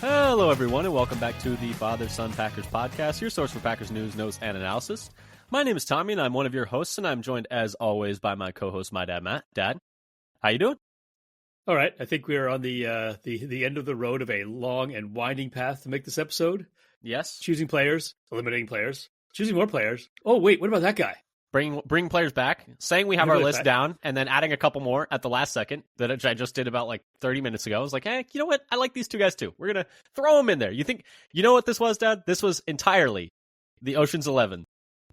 Hello, everyone, and welcome back to the Father Son Packers podcast, your source for Packers news, notes, and analysis. My name is Tommy, and I'm one of your hosts, and I'm joined, as always, by my co-host, my dad, Matt. Dad, how you doing? All right, I think we are on the end of the road of a long and winding path to make this episode. Yes. Choosing players, eliminating players, choosing more players. Oh, wait, what about that guy? Bring players back, saying we have our list down, and then adding a couple more at the last second that I just did about like 30 minutes ago. I was like, hey, you know what? I like these two guys too. We're going to throw them in there. You know what this was, Dad? This was entirely the Ocean's 11.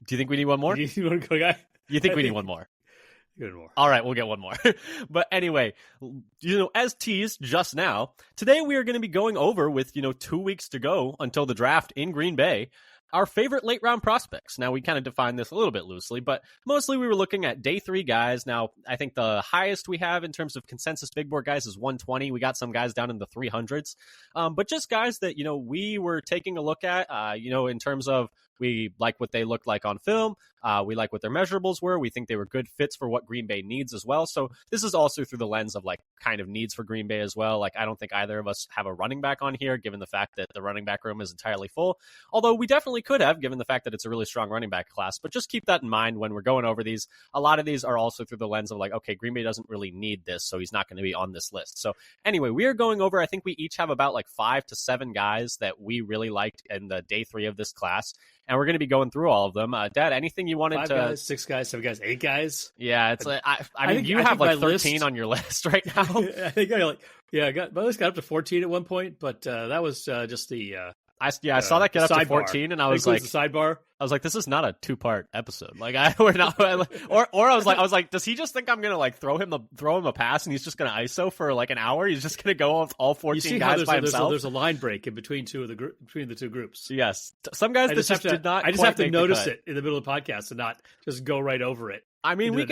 Do you think we need one more? You want to go, guy? You think we need one more? Good more. All right, we'll get one more. But anyway, as teased just now, today we are going to be going over with, 2 weeks to go until the draft in Green Bay, our favorite late round prospects. Now, we kind of defined this a little bit loosely, but mostly we were looking at day 3 guys. Now, I think the highest we have in terms of consensus big board guys is 120. We got some guys down in the 300s, but just guys that, we were taking a look at, in terms of we like what they looked like on film. We like what their measurables were. We think they were good fits for what Green Bay needs as well. So this is also through the lens of like kind of needs for Green Bay as well. Like, I don't think either of us have a running back on here, given the fact that the running back room is entirely full. Although we definitely could have, given the fact that it's a really strong running back class. But just keep that in mind when we're going over these. A lot of these are also through the lens of like, okay, Green Bay doesn't really need this, so he's not going to be on this list. So anyway, we are going over, I think we each have about like 5 to 7 guys that we really liked in the day 3 of this class. And we're going to be going through all of them. Dad, anything you wanted 5 to... 5 guys, 6 guys, 7 guys, 8 guys? Yeah, it's like, I mean, you have like 13 list, on your list right now. I think my list got up to 14 at one point, but that was just the... I saw that get up to 14, and I was like, the sidebar. I was like, this is not a 2-part episode. Like, we're not, or I was like, does he just think I'm gonna like throw him a pass, and he's just gonna ISO for like an hour? He's just gonna go with all 14 guys by himself. There's a line break in between between the two groups. Yes, some guys did not. I just have to notice it in the middle of the podcast and not just go right over it. I mean, we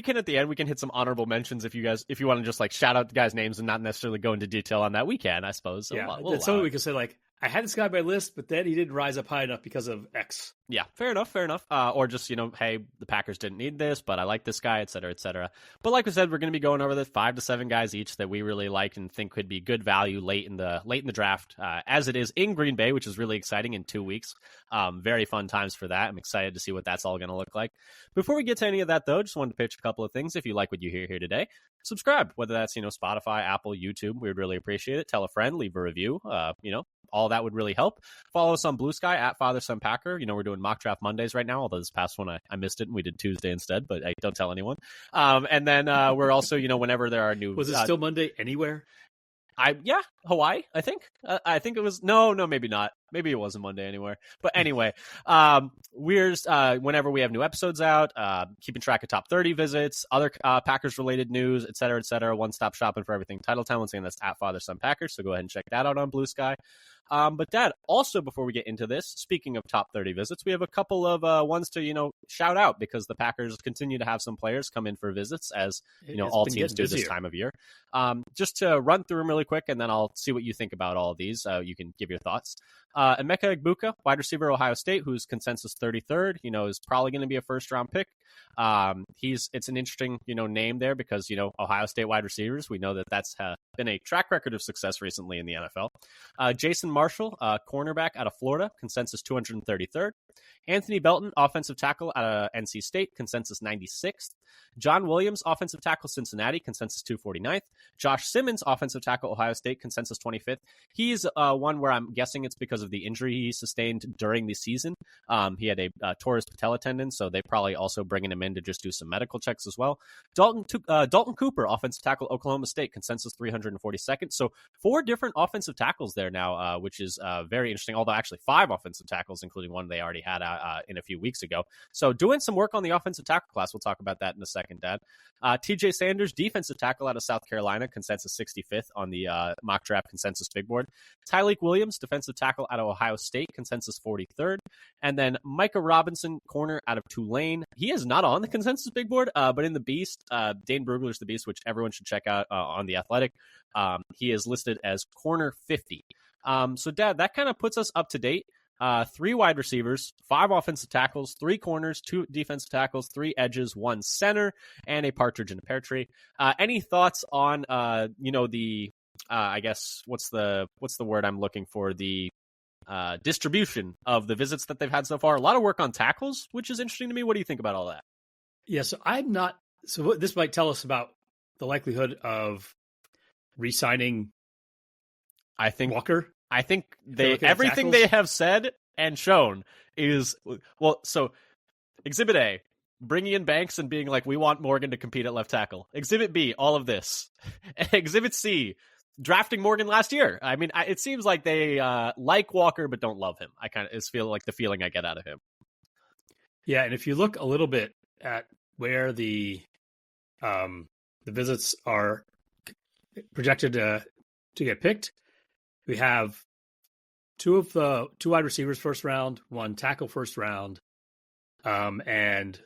can at the end, we can hit some honorable mentions if you want to just like shout out the guys' names and not necessarily go into detail on that. We can, I suppose. So yeah, that's something we can say like, I had this guy on my list, but then he didn't rise up high enough because of X. Yeah, fair enough. Or just, hey, the Packers didn't need this, but I like this guy, et cetera, et cetera. But like we said, we're going to be going over the 5 to 7 guys each that we really like and think could be good value late in the draft, as it is in Green Bay, which is really exciting in 2 weeks. Very fun times for that. I'm excited to see what that's all going to look like. Before we get to any of that, though, just wanted to pitch a couple of things. If you like what you hear here today, subscribe, whether that's, Spotify, Apple, YouTube. We would really appreciate it. Tell a friend, leave a review, all that would really help. Follow us on Blue Sky at Father Son Packer. We're doing mock draft Mondays right now, although this past one I missed it and we did Tuesday instead, but I don't tell anyone. And then we're also, whenever there are new... Was it still Monday anywhere? Hawaii, I think. I think it was... No, maybe not. Maybe it wasn't Monday anywhere. But anyway, we're whenever we have new episodes out, keeping track of top 30 visits, other Packers-related news, et cetera, one-stop shopping for everything Titletown. Once again, that's at Father Son Packers, so go ahead and check that out on Blue Sky. But Dad, also before we get into this, speaking of top 30 visits, we have a couple of ones to, shout out because the Packers continue to have some players come in for visits as, all teams do this time of year. Just to run through them really quick, and then I'll see what you think about all of these. You can give your thoughts. Emeka Egbuka, wide receiver, Ohio State, who's consensus 33rd, is probably going to be a first-round pick. It's an interesting, name there because, Ohio State wide receivers, we know that's been a track record of success recently in the NFL. Jason Marshall, cornerback out of Florida, consensus 233rd. Anthony Belton, offensive tackle out of NC State, consensus 96th. John Williams, offensive tackle, Cincinnati, consensus 249th. Josh Simmons, offensive tackle, Ohio State, consensus 25th. He's one where I'm guessing it's because of the injury he sustained during the season. He had a torn patella tendon, so they probably also bringing him in to just do some medical checks as well. Dalton Cooper, offensive tackle, Oklahoma State, consensus 342nd. So 4 different offensive tackles there now, which is very interesting, although actually 5 offensive tackles, including one they already had in a few weeks ago. So doing some work on the offensive tackle class. We'll talk about that in a second, Dad. TJ Sanders, defensive tackle out of South Carolina, consensus 65th on the mock draft consensus big board. Tyleik Williams, defensive tackle out of Ohio State, consensus 43rd. And then Micah Robinson, corner out of Tulane. He is not on the consensus big board, but in the Beast, Dane Brugler's The Beast, which everyone should check out on The Athletic. He is listed as corner 50. So, Dad, that kind of puts us up to date. 3 wide receivers, 5 offensive tackles, 3 corners, 2 defensive tackles, 3 edges, 1 center, and a partridge in a pear tree. Any thoughts on, the I guess what's the word I'm looking for, the distribution of the visits that they've had so far. A lot of work on tackles, which is interesting to me. What do you think about all that? Yeah, so I'm not. So this might tell us about the likelihood of re-signing I think Walker. everything they have said and shown is, well, so Exhibit A, bringing in Banks and being like, we want Morgan to compete at left tackle. Exhibit B, all of this. Exhibit C, drafting Morgan last year. I mean, it seems like they like Walker but don't love him. I kind of feel like the feeling I get out of him. Yeah, and if you look a little bit at where the visits are projected to get picked, we have two wide receivers first round, one tackle first round, and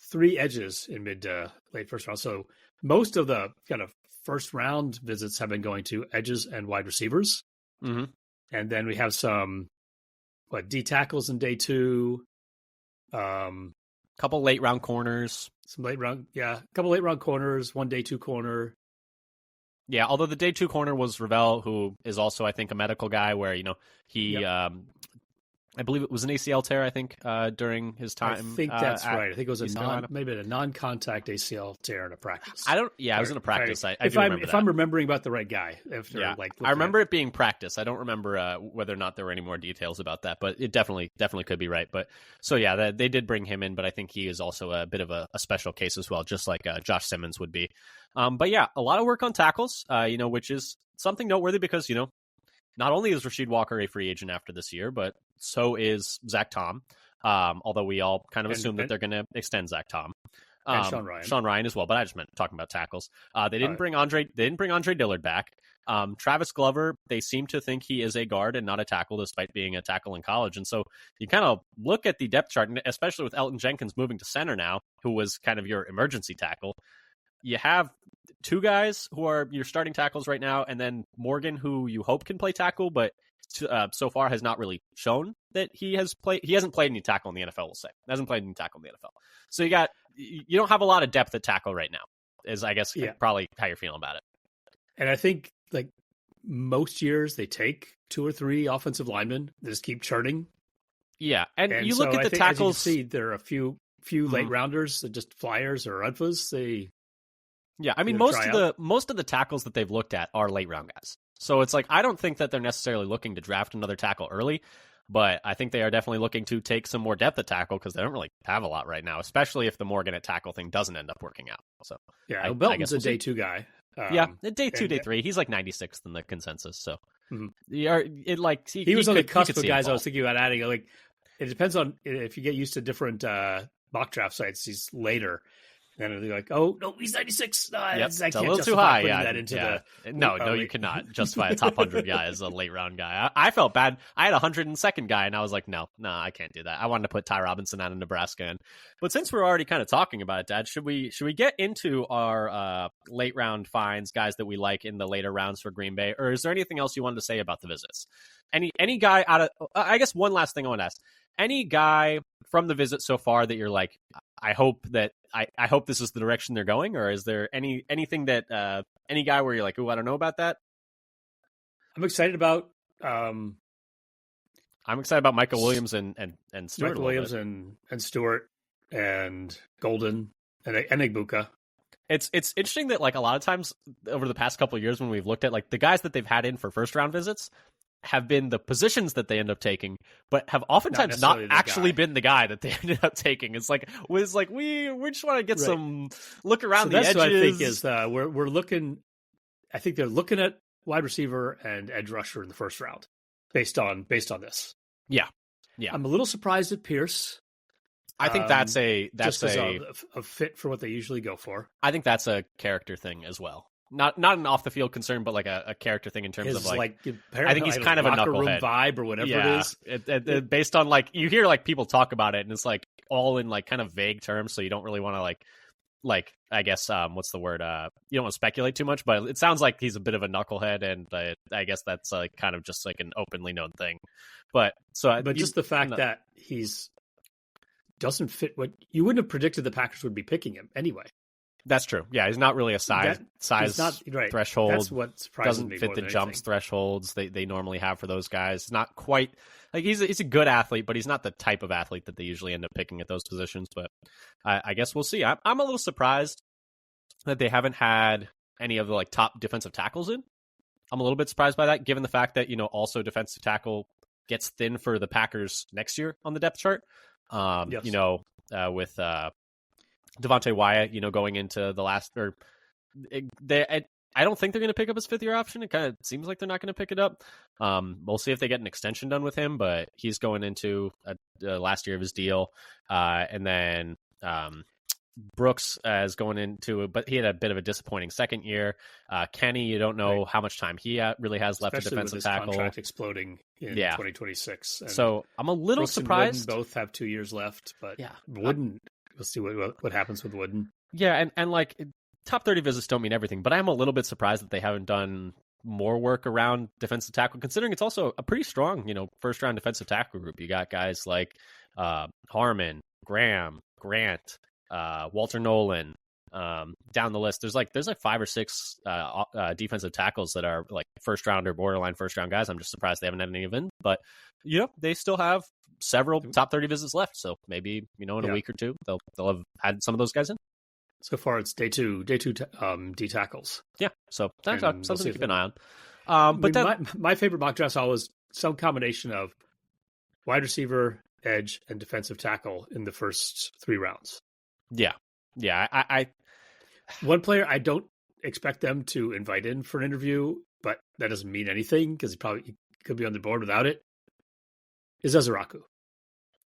3 edges in mid to late first round. So most of the kind of first round visits have been going to edges and wide receivers. Mm-hmm. And then we have some D tackles in day 2. Couple late round corners. Couple late round corners, 1 day 2 corner. Yeah, although the day 2 corner was Ravel, who is also, I think, a medical guy where, he, I believe it was an ACL tear, I think, during his time. I think that's right. I think it was maybe a non-contact ACL tear in a practice. It was in a practice. If I'm remembering about the right guy. I remember it being practice. I don't remember whether or not there were any more details about that, but it definitely could be right. But so yeah, they did bring him in, but I think he is also a bit of a special case as well, just like Josh Simmons would be. But yeah, a lot of work on tackles, which is something noteworthy because, not only is Rasheed Walker a free agent after this year, but so is Zach Tom. Although we all kind of assume that they're going to extend Zach Tom. And Sean Ryan as well, but I just meant talking about tackles. They didn't bring Andre Dillard back. Travis Glover, they seem to think he is a guard and not a tackle, despite being a tackle in college. And so you kind of look at the depth chart, especially with Elton Jenkins moving to center now, who was kind of your emergency tackle. You have 2 guys who are your starting tackles right now, and then Morgan, who you hope can play tackle, but so far has not really shown that he has played. He hasn't played any tackle in the NFL. We'll say hasn't played any tackle in the NFL. So you don't have a lot of depth at tackle right now. Is I guess probably how you're feeling about it. And I think like most years they take 2 or 3 offensive linemen. They just keep churning. Yeah, and you look at the tackles. As you can see, there are a few late rounders that just flyers or UDFAs. Yeah, I mean most of the tackles that they've looked at are late round guys. So it's like I don't think that they're necessarily looking to draft another tackle early, but I think they are definitely looking to take some more depth at tackle because they don't really have a lot right now, especially if the Morgan at tackle thing doesn't end up working out. So yeah, Belton's a day 2 guy. Day 2, day 3. He's like 96th in the consensus. So he was on the cusp of guys I was thinking about adding. Like it depends on if you get used to different mock draft sites. He's later. And they're like, oh, no, he's 96. It's a little too high. You cannot justify a top 100 guy as a late round guy. I felt bad. I had a 102nd guy, and I was like, no, I can't do that. I wanted to put Ty Robinson out of Nebraska in. But since we're already kind of talking about it, Dad, should we get into our late round finds, guys that we like in the later rounds for Green Bay? Or is there anything else you wanted to say about the visits? Any guy out of I guess one last thing I want to ask. Any guy from the visit so far that you're like, I hope this is the direction they're going, or is there anything that any guy where you're like, oh, I don't know about that? I'm excited about. I'm excited about Michael Williams and Stewart. Michael Williams and Stewart and Golden and Egbuka. It's interesting that like a lot of times over the past couple of years when we've looked at like the guys that they've had in for first round visits have been the positions that they end up taking, but have oftentimes not actually been the guy that they ended up taking. It's like we just want to get some look around the edges. That's what I think is we're looking. I think they're looking at wide receiver and edge rusher in the first round based on this. Yeah. I'm a little surprised at Pierce. I think that's a fit for what they usually go for. I think that's a character thing as well. Not an off the field concern, but like a character thing in terms of like I think he's kind of a knucklehead vibe or whatever it is. Based on like you hear like people talk about it and it's like all in like kind of vague terms, so you don't really want to like I guess what's the word? You don't want to speculate too much, but it sounds like he's a bit of a knucklehead, and I guess that's like kind of just like an openly known thing. But just the fact that he's doesn't fit what you wouldn't have predicted the Packers would be picking him anyway. That's true. Yeah, he's not really a size he's not, right. threshold. That's what surprises Doesn't me fit more the than jumps anything. thresholds they normally have for those guys. Not quite like he's a good athlete, but he's not the type of athlete that they usually end up picking at those positions. But I guess we'll see. I'm a little surprised that they haven't had any of the like top defensive tackles in. I'm a little bit surprised by that, given the fact that also defensive tackle gets thin for the Packers next year on the depth chart. Yes. With Devontae Wyatt, going into the last I don't think they're going to pick up his 5th-year option. It kind of seems like they're not going to pick it up. We'll see if they get an extension done with him, but he's going into the last year of his deal. And then Brooks is going into, but he had a bit of a disappointing second year. Kenny, you don't know how much time he really has left Especially at defensive with his tackle. Contract exploding in 2026. And so I'm a little Brooks surprised. And Wooden both have 2 years left, but yeah, Wooden, we'll see what happens with Wooden. Yeah, and like top 30 visits don't mean everything, but I'm a little bit surprised that they haven't done more work around defensive tackle, considering it's also a pretty strong, first round defensive tackle group. You got guys like Harmon, Graham, Grant, Walter Nolan, down the list. There's like 5 or 6 defensive tackles that are like first round or borderline first round guys. I'm just surprised they haven't had any of them, but they still have several top 30 visits left. So maybe in a week or two they'll have had some of those guys in. So far, it's day two D tackles. Yeah, so that's something to keep an eye on. But my favorite mock drafts always some combination of wide receiver, edge, and defensive tackle in the first 3 rounds. Yeah. I one player I don't expect them to invite in for an interview, but that doesn't mean anything because he could be on the board without it. Is Ezeraku.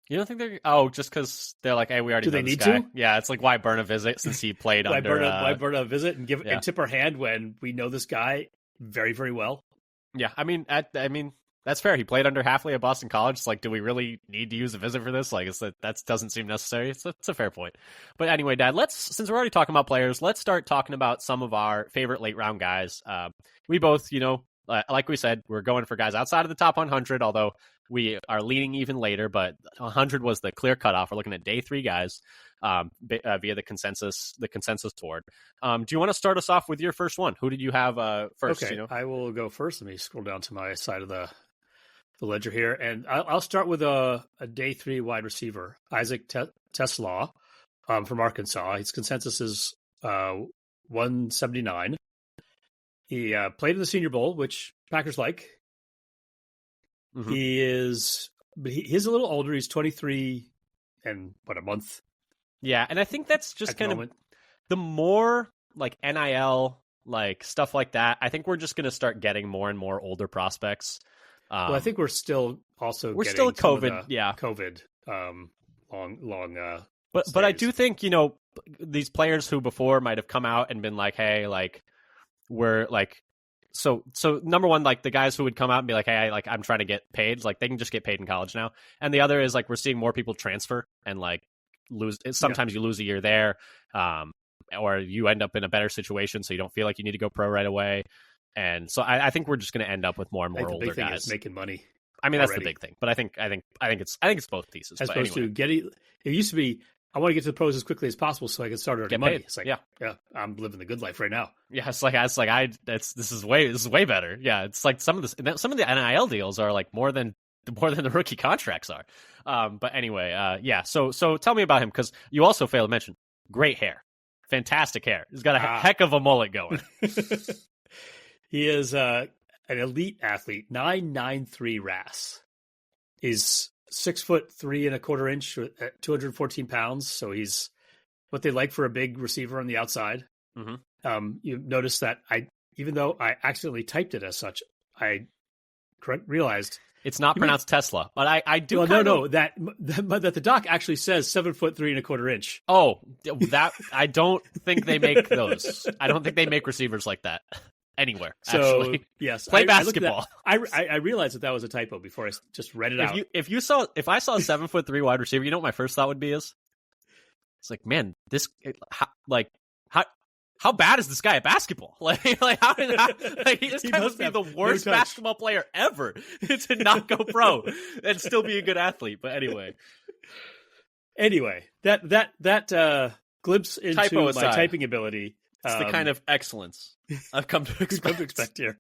You don't think they're... Oh, just because they're like, hey, we already know this guy. Do they need to? Yeah, it's like, why burn a visit since he played under... Why burn a visit and and tip our hand when we know this guy very, very well? Yeah, I mean, that's fair. He played under Halfley at Boston College. It's like, do we really need to use a visit for this? Like, that doesn't seem necessary. It's a fair point. But anyway, Dad, since we're already talking about players, let's start talking about some of our favorite late-round guys. We both, like we said, we're going for guys outside of the top 100, although... We are leaning even later, but 100 was the clear cutoff. We're looking at day 3 guys via the consensus board. Do you want to start us off with your first one? Who did you have first? Okay, I will go first. Let me scroll down to my side of the ledger here, and I'll start with a day 3 wide receiver, Isaac Teslaw from Arkansas. His consensus is 179. He played in the Senior Bowl, which Packers like. Mm-hmm. He's a little older. He's 23 and a month. Yeah, and I think that's just kind of the more like NIL, like stuff like that. I think we're just going to start getting more and more older prospects. Well, I think we're still getting still COVID. COVID. Long. But I do think these players who before might have come out and been like, hey, like we're like. So number one, like the guys who would come out and be like, hey, I'm trying to get paid, like they can just get paid in college now. And the other is like, we're seeing more people transfer and like lose. Sometimes you lose a year there, or you end up in a better situation. So you don't feel like you need to go pro right away. And so I think we're just going to end up with more and more older guys making money. I mean, that's the big thing, but I think it's both pieces. As opposed to getting, it used to be, I want to get to the pros as quickly as possible so I can start earning money. It's like, yeah, I'm living the good life right now. Yeah, this is way better. Yeah, it's like some of the NIL deals are like more than the rookie contracts are. But anyway, yeah. So tell me about him, because you also failed to mention great hair, fantastic hair. He's got a heck of a mullet going. He is an elite athlete, 9'9" RAS. He's 6'3" 1/4 inch at 214 pounds. So he's what they like for a big receiver on the outside. Mm-hmm. You notice that even though I accidentally typed it as such, I realized it's not pronounced Tesla, but I do. Well, that the doc actually says 7'3" 1/4 inch. Oh, that I don't think they make those. I don't think they make receivers like that anywhere. So actually. Yes, play basketball. I realized that was a typo before I just read it out. If I saw a 7'3" wide receiver, you know what my first thought would be is, it's like, man, how bad is this guy at basketball? Like he just must be the worst basketball player ever to not go pro and still be a good athlete. But anyway, that glimpse into Typo my aside. typing ability. It's the kind of excellence I've come to expect here.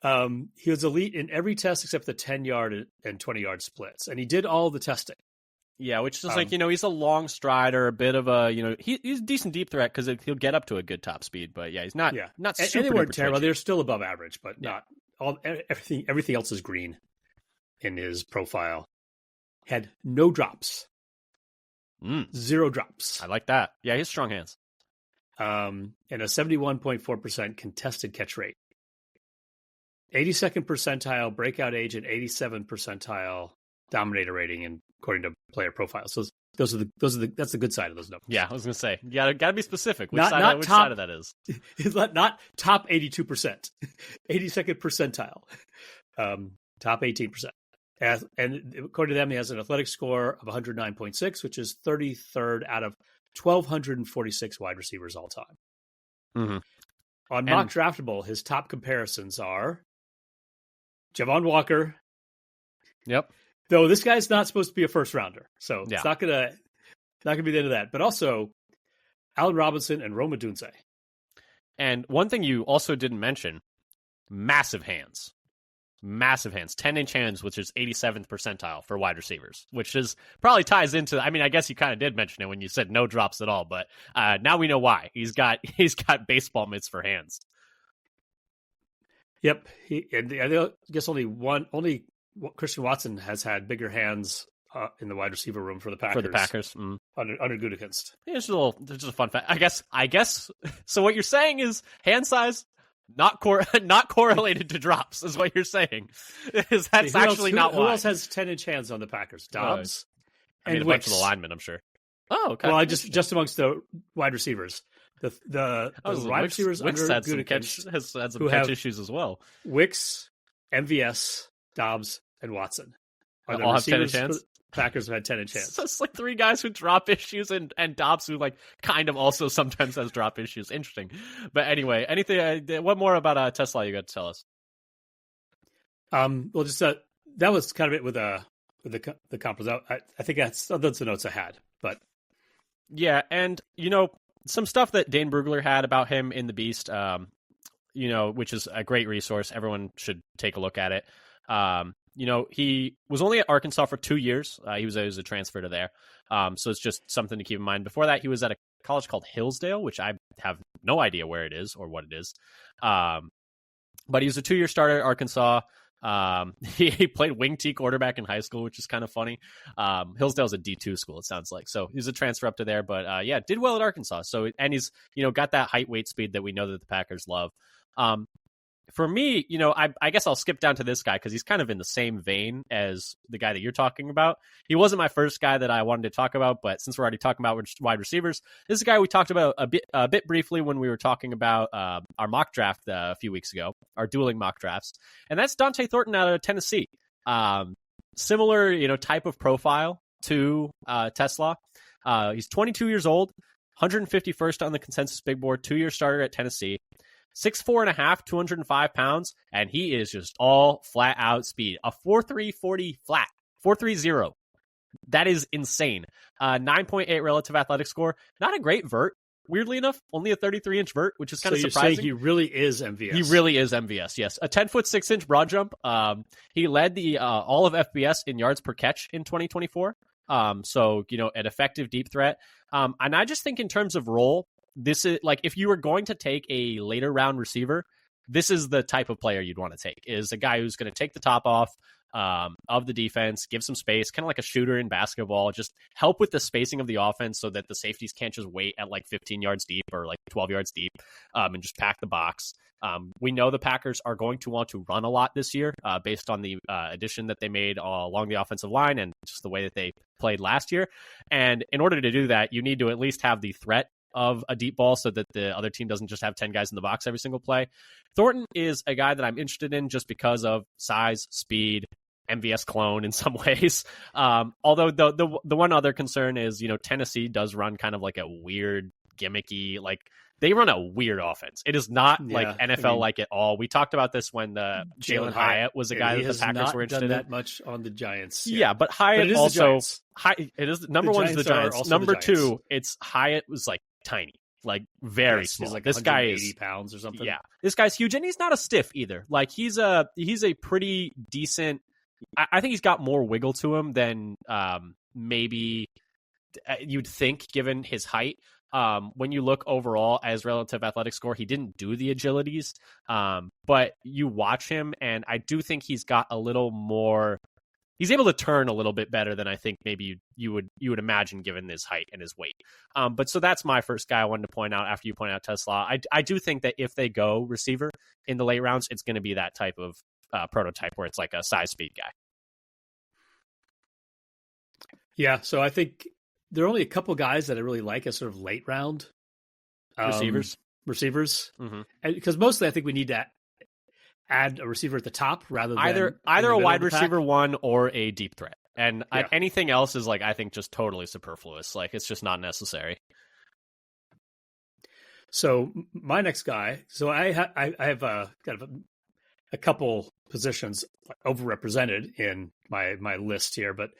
He was elite in every test except the 10-yard and 20-yard splits, and he did all the testing. Yeah, which is he's a long strider, a bit of a, he's a decent deep threat because he'll get up to a good top speed, but yeah, he's not super. And they weren't terrible. Twitchy. They're still above average, but not all. Everything else is green in his profile. Had no drops, 0 drops. I like that. Yeah, he has strong hands. And a 71.4% contested catch rate. 82nd percentile breakout age and 87th percentile dominator rating, and according to player profiles. So that's the good side of those numbers. Yeah, I was gonna say, gotta be specific. Which side of that is? Not top 82%, 82nd percentile, top 18%. And according to them, he has an athletic score of 109.6, which is 33rd out of 1,246 wide receivers all time. Mm-hmm. On Mock Draftable, his top comparisons are Javon Walker. Yep. Though this guy's not supposed to be a first rounder, so it's not gonna be the end of that. But also Allen Robinson and Rome Odunze. And one thing you also didn't mention: massive hands. 10-inch hands, which is 87th percentile for wide receivers, which is probably ties into. I mean, I guess you kind of did mention it when you said no drops at all, but now we know why. He's got baseball mitts for hands. Yep, I guess only Christian Watson has had bigger hands in the wide receiver room for the Packers. Under Gutekunst. Yeah, it's just a fun fact. I guess. So what you're saying is hand size not correlated to drops, is what you're saying. That's actually not why. Who else has 10-inch hands on the Packers? Dobbs and a bunch of the linemen, I'm sure. Oh, okay. Well, I just amongst the wide receivers. The wide receivers under Gutekunst has some catch issues as well. Wicks, MVS, Dobbs, and Watson. All have 10-inch hands? Packers have had 10-inch hands. So it's like 3 guys who drop issues and Dobbs who kind of also sometimes has drop issues. Interesting. But anyway, what more about Tesla you got to tell us? Well, just that was kind of it with the comp. I think that's the notes I had. But yeah, and some stuff that Dane Brugler had about him in the Beast, which is a great resource. Everyone should take a look at it. He was only at Arkansas for 2 years. He was a transfer to there. So it's just something to keep in mind. Before that, he was at a college called Hillsdale, which I have no idea where it is or what it is. But he was a 2-year starter at Arkansas. He played wing T quarterback in high school, which is kind of funny. Hillsdale's a D2 school, it sounds like. So he's a transfer up to there, but did well at Arkansas. So, and he's, got that height, weight, speed that we know that the Packers love. For me, I guess I'll skip down to this guy because he's kind of in the same vein as the guy that you're talking about. He wasn't my first guy that I wanted to talk about, but since we're already talking about wide receivers, this is a guy we talked about a bit briefly when we were talking about our mock draft a few weeks ago, our dueling mock drafts, and that's Dante Thornton out of Tennessee. Similar, type of profile to Tesla. He's 22 years old, 151st on the consensus big board, 2-year starter at Tennessee. 6'4.5", 205 pounds, and he is just all flat out speed. A 4.3 40 flat, 4.30. That is insane. 9.8 relative athletic score. Not a great vert, weirdly enough. Only a 33-inch vert, which is kind of surprising. So he really is MVS. He really is MVS, yes. A 10-foot 6-inch broad jump. He led the all of FBS in yards per catch in 2024. So, an effective deep threat. And I just think in terms of role, this is if you were going to take a later round receiver, this is the type of player you'd want to take, is a guy who's going to take the top off of the defense, give some space, kind of like a shooter in basketball, just help with the spacing of the offense so that the safeties can't just wait at 15 yards deep or 12 yards deep and just pack the box. We know the Packers are going to want to run a lot this year based on the addition that they made along the offensive line and just the way that they played last year. And in order to do that, you need to at least have the threat of a deep ball so that the other team doesn't just have 10 guys in the box every single play. Thornton is a guy that I'm interested in just because of size, speed, MVS clone in some ways. Although the one other concern is, Tennessee does run kind of like a weird, gimmicky, they run a weird offense. It is not like NFL like at all. We talked about this when the Jalen Hyatt was a guy that the Packers were interested in. He has not done that much on the Giants. Yeah, but Hyatt but also it is number one is the Giants. Number two, it's Hyatt was like tiny, like very small. He's like this guy is 80 pounds or something. Yeah, this guy's huge, and he's not a stiff either. Like he's a pretty decent. I think he's got more wiggle to him than maybe you'd think given his height. When you look overall as relative athletic score, he didn't do the agilities. But you watch him, and I do think he's got a little more. He's able to turn a little bit better than I think maybe you would imagine given his height and his weight. But so that's my first guy I wanted to point out after you point out Tesla. I do think that if they go receiver in the late rounds, it's going to be that type of prototype where it's like a size speed guy. Yeah, so I think there are only a couple guys that I really like as sort of late round receivers. Mm-hmm. And because mostly I think we need to add a receiver at the top rather than either a wide receiver one or a deep threat. And anything else is like I think just totally superfluous. Like it's just not necessary. So my next guy. So I have kind of a couple positions overrepresented in my list here, but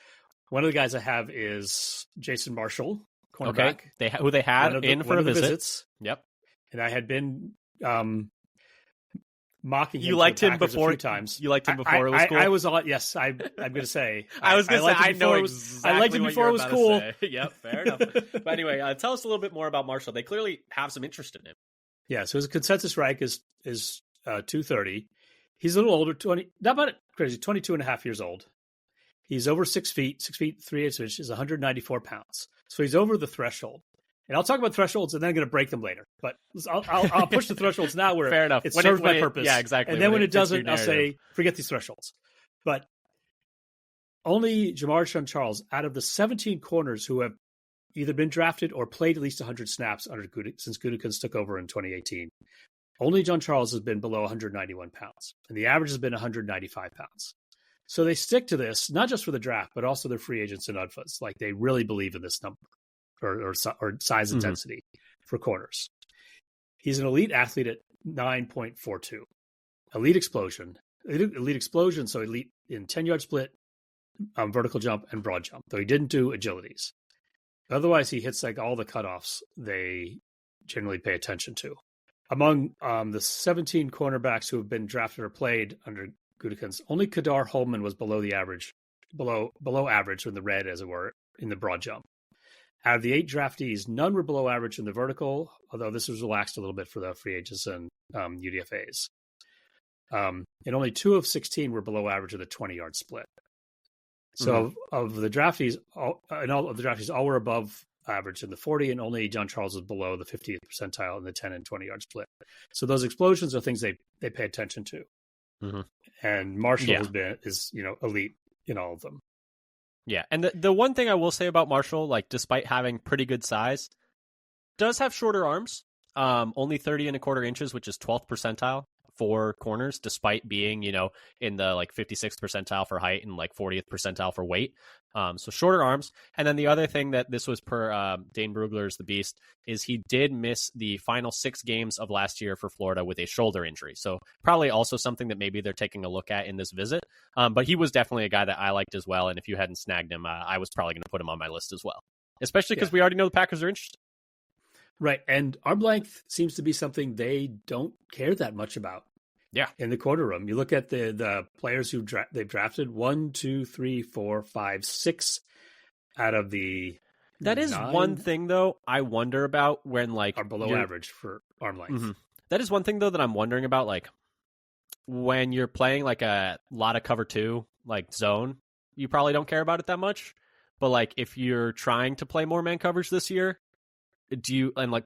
one of the guys I have is Jason Marshall, cornerback. Okay. Who they had in for a visit. Visits. Yep. And I had been mocking him. You liked him before. A few times. You liked him before it was cool. I was on. Yes, I'm going to say. I was going to say. I know exactly. I liked him before it was cool. Yep, fair enough. But anyway, tell us a little bit more about Marshall. They clearly have some interest in him. Yeah. So his consensus rank is 230. He's a little older, 22 and a half years old. He's over 6 feet, 3 inches, is 194 pounds. So he's over the threshold. And I'll talk about thresholds and then I'm going to break them later. But I'll push the thresholds now where fair enough. It serves my purpose. Yeah, exactly. And then when it doesn't, I'll say, forget these thresholds. But only Jamar Charles, out of the 17 corners who have either been drafted or played at least 100 snaps since Gutekunst took over in 2018, only John Charles has been below 191 pounds. And the average has been 195 pounds. So they stick to this, not just for the draft, but also their free agents and UDFAs. Like they really believe in this number or size intensity for corners. He's an elite athlete at 9.42. Elite explosion. So elite in 10-yard split, vertical jump, and broad jump, though he didn't do agilities. Otherwise, he hits like all the cutoffs they generally pay attention to. Among the 17 cornerbacks who have been drafted or played under Gutekunst, only Kadar Holman was below the average, below average in the red, as it were, in the broad jump. Out of the 8 draftees, none were below average in the vertical, although this was relaxed a little bit for the free agents and UDFAs. And only 2 of 16 were below average in the 20-yard split. So of the draftees, all were above average in the 40, and only John Charles was below the 50th percentile in the 10 and 20-yard split. So those explosions are things they pay attention to. Mm-hmm. And Marshall is elite in all of them. Yeah, and the one thing I will say about Marshall, like despite having pretty good size, does have shorter arms. Only 30 and a quarter inches, which is 12th percentile for corners, despite being, in the like 56th percentile for height and like 40th percentile for weight. So shorter arms. And then the other thing that this was per Dane Brugler's The Beast is he did miss the final 6 games of last year for Florida with a shoulder injury. So probably also something that maybe they're taking a look at in this visit. But he was definitely a guy that I liked as well. And if you hadn't snagged him, I was probably going to put him on my list as well, especially because we already know the Packers are interested. Right. And arm length seems to be something they don't care that much about. Yeah. In the quarter room. You look at the players who they've drafted 1, 2, 3, 4, 5, 6 out of the That is 9 one thing though I wonder about when like are below average for arm length. Mm-hmm. That is one thing though that I'm wondering about, like when you're playing like a lot of cover 2 like zone, you probably don't care about it that much. But like if you're trying to play more man coverage this year,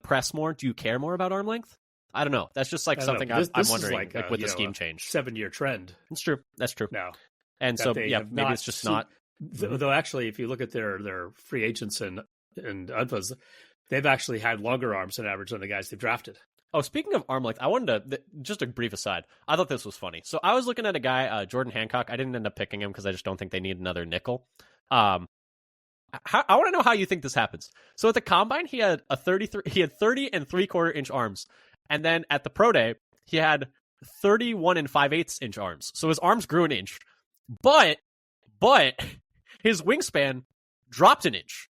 press more, do you care more about arm length? I don't know. That's just like something I'm wondering, like with the scheme change. 7-year trend. It's true. That's true. Now, and so maybe it's just not. Though actually, if you look at their free agents and UDFAs, they've actually had longer arms than average than the guys they've drafted. Oh, speaking of arm length, I wanted to just a brief aside. I thought this was funny. So I was looking at a guy, Jordan Hancock. I didn't end up picking him because I just don't think they need another nickel. I I want to know how you think this happens. So at the combine, he had 30 and 3/4 inch arms, and then at the pro day, he had 31 and 5/8 inch arms. So his arms grew an inch, but his wingspan dropped an inch.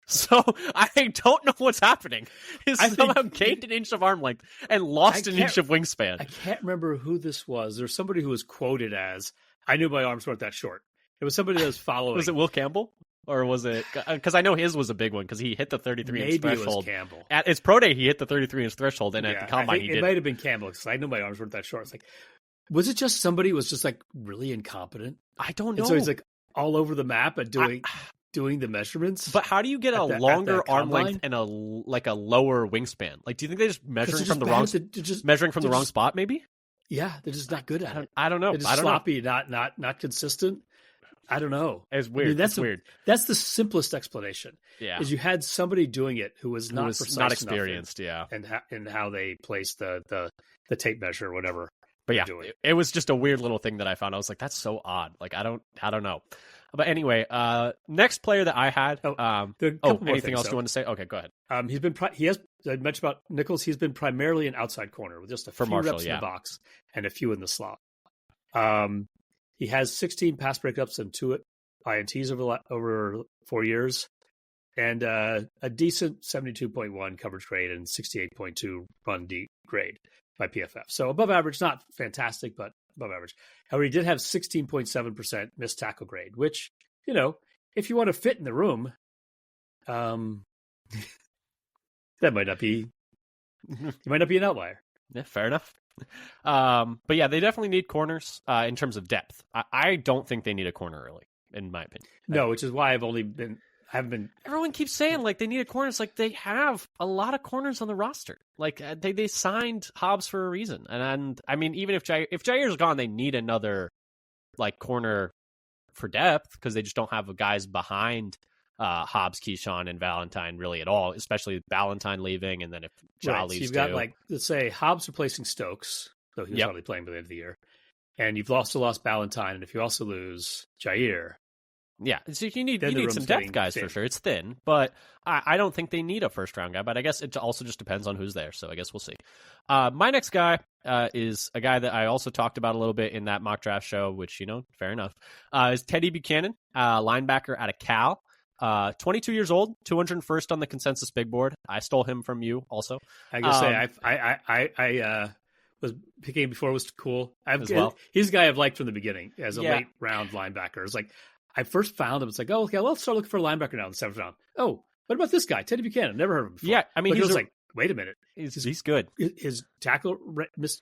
So I don't know what's happening. He somehow gained an inch of arm length and lost an inch of wingspan. I can't remember who this was. There's somebody who was quoted as, "I knew my arms weren't that short." It was somebody that was following. Was it Will Campbell? Or was it, because I know his was a big one because he hit the 33-inch threshold. Maybe it was Campbell. At his pro day, he hit the 33-inch threshold, and at the combine, he did. It might have been Campbell because I know my arms weren't that short. It's like, was it just somebody who was just like really incompetent? I don't know. And so he's like all over the map at doing the measurements. But how do you get a longer arm length and a lower wingspan? Like, do you think they just measuring from the wrong spot? Maybe. Yeah, they're just not good at it. I don't know. They're just sloppy, not consistent. I don't know. It's weird. I mean, that's weird. That's the simplest explanation. Yeah, is you had somebody doing it who was not experienced. And how they placed the tape measure or whatever. But yeah, it was just a weird little thing that I found. I was like, that's so odd. Like, I don't know. But anyway, next player that I had. Anything else you want to say? Okay, go ahead. I mentioned about Nichols. He's been primarily an outside corner with just a few reps in the box and a few in the slot. He has 16 pass breakups and 2 INTs over 4 years, and a decent 72.1 coverage grade and 68.2 run D grade by PFF. So above average, not fantastic, but above average. However, he did have 16.7% missed tackle grade, which, if you want to fit in the room, that might not be. He might not be an outlier. Yeah, fair enough. But yeah, they definitely need corners in terms of depth. I don't think they need a corner early, in my opinion. No, which is why Everyone keeps saying like they need a corner. It's like they have a lot of corners on the roster. Like they signed Hobbs for a reason, and I mean, even if Jair's gone, they need another like corner for depth because they just don't have guys behind Hobbs, Keyshawn, and Valentine really at all, especially Valentine leaving, and then if Ja leaves, you've got let's say Hobbs replacing Stokes, though he was probably playing by the end of the year, and you've also lost Valentine, and if you also lose Jair, so you need some depth guys for sure. It's thin, but I don't think they need a first round guy. But I guess it also just depends on who's there. So I guess we'll see. My next guy is a guy that I also talked about a little bit in that mock draft show, which fair enough. Is Teddy Buchanan, linebacker out of Cal. 22 years old, 201st on the consensus big board. I stole him from you also. I gotta say, I was picking him before it was cool. He's a guy I've liked from the beginning as a late round linebacker. It's like I first found him. It's like, oh, okay, let's start looking for a linebacker now in the 7th round. Oh, what about this guy, Teddy Buchanan? Never heard of him before. Yeah, I mean, he was like, wait a minute, he's good. His tackle is,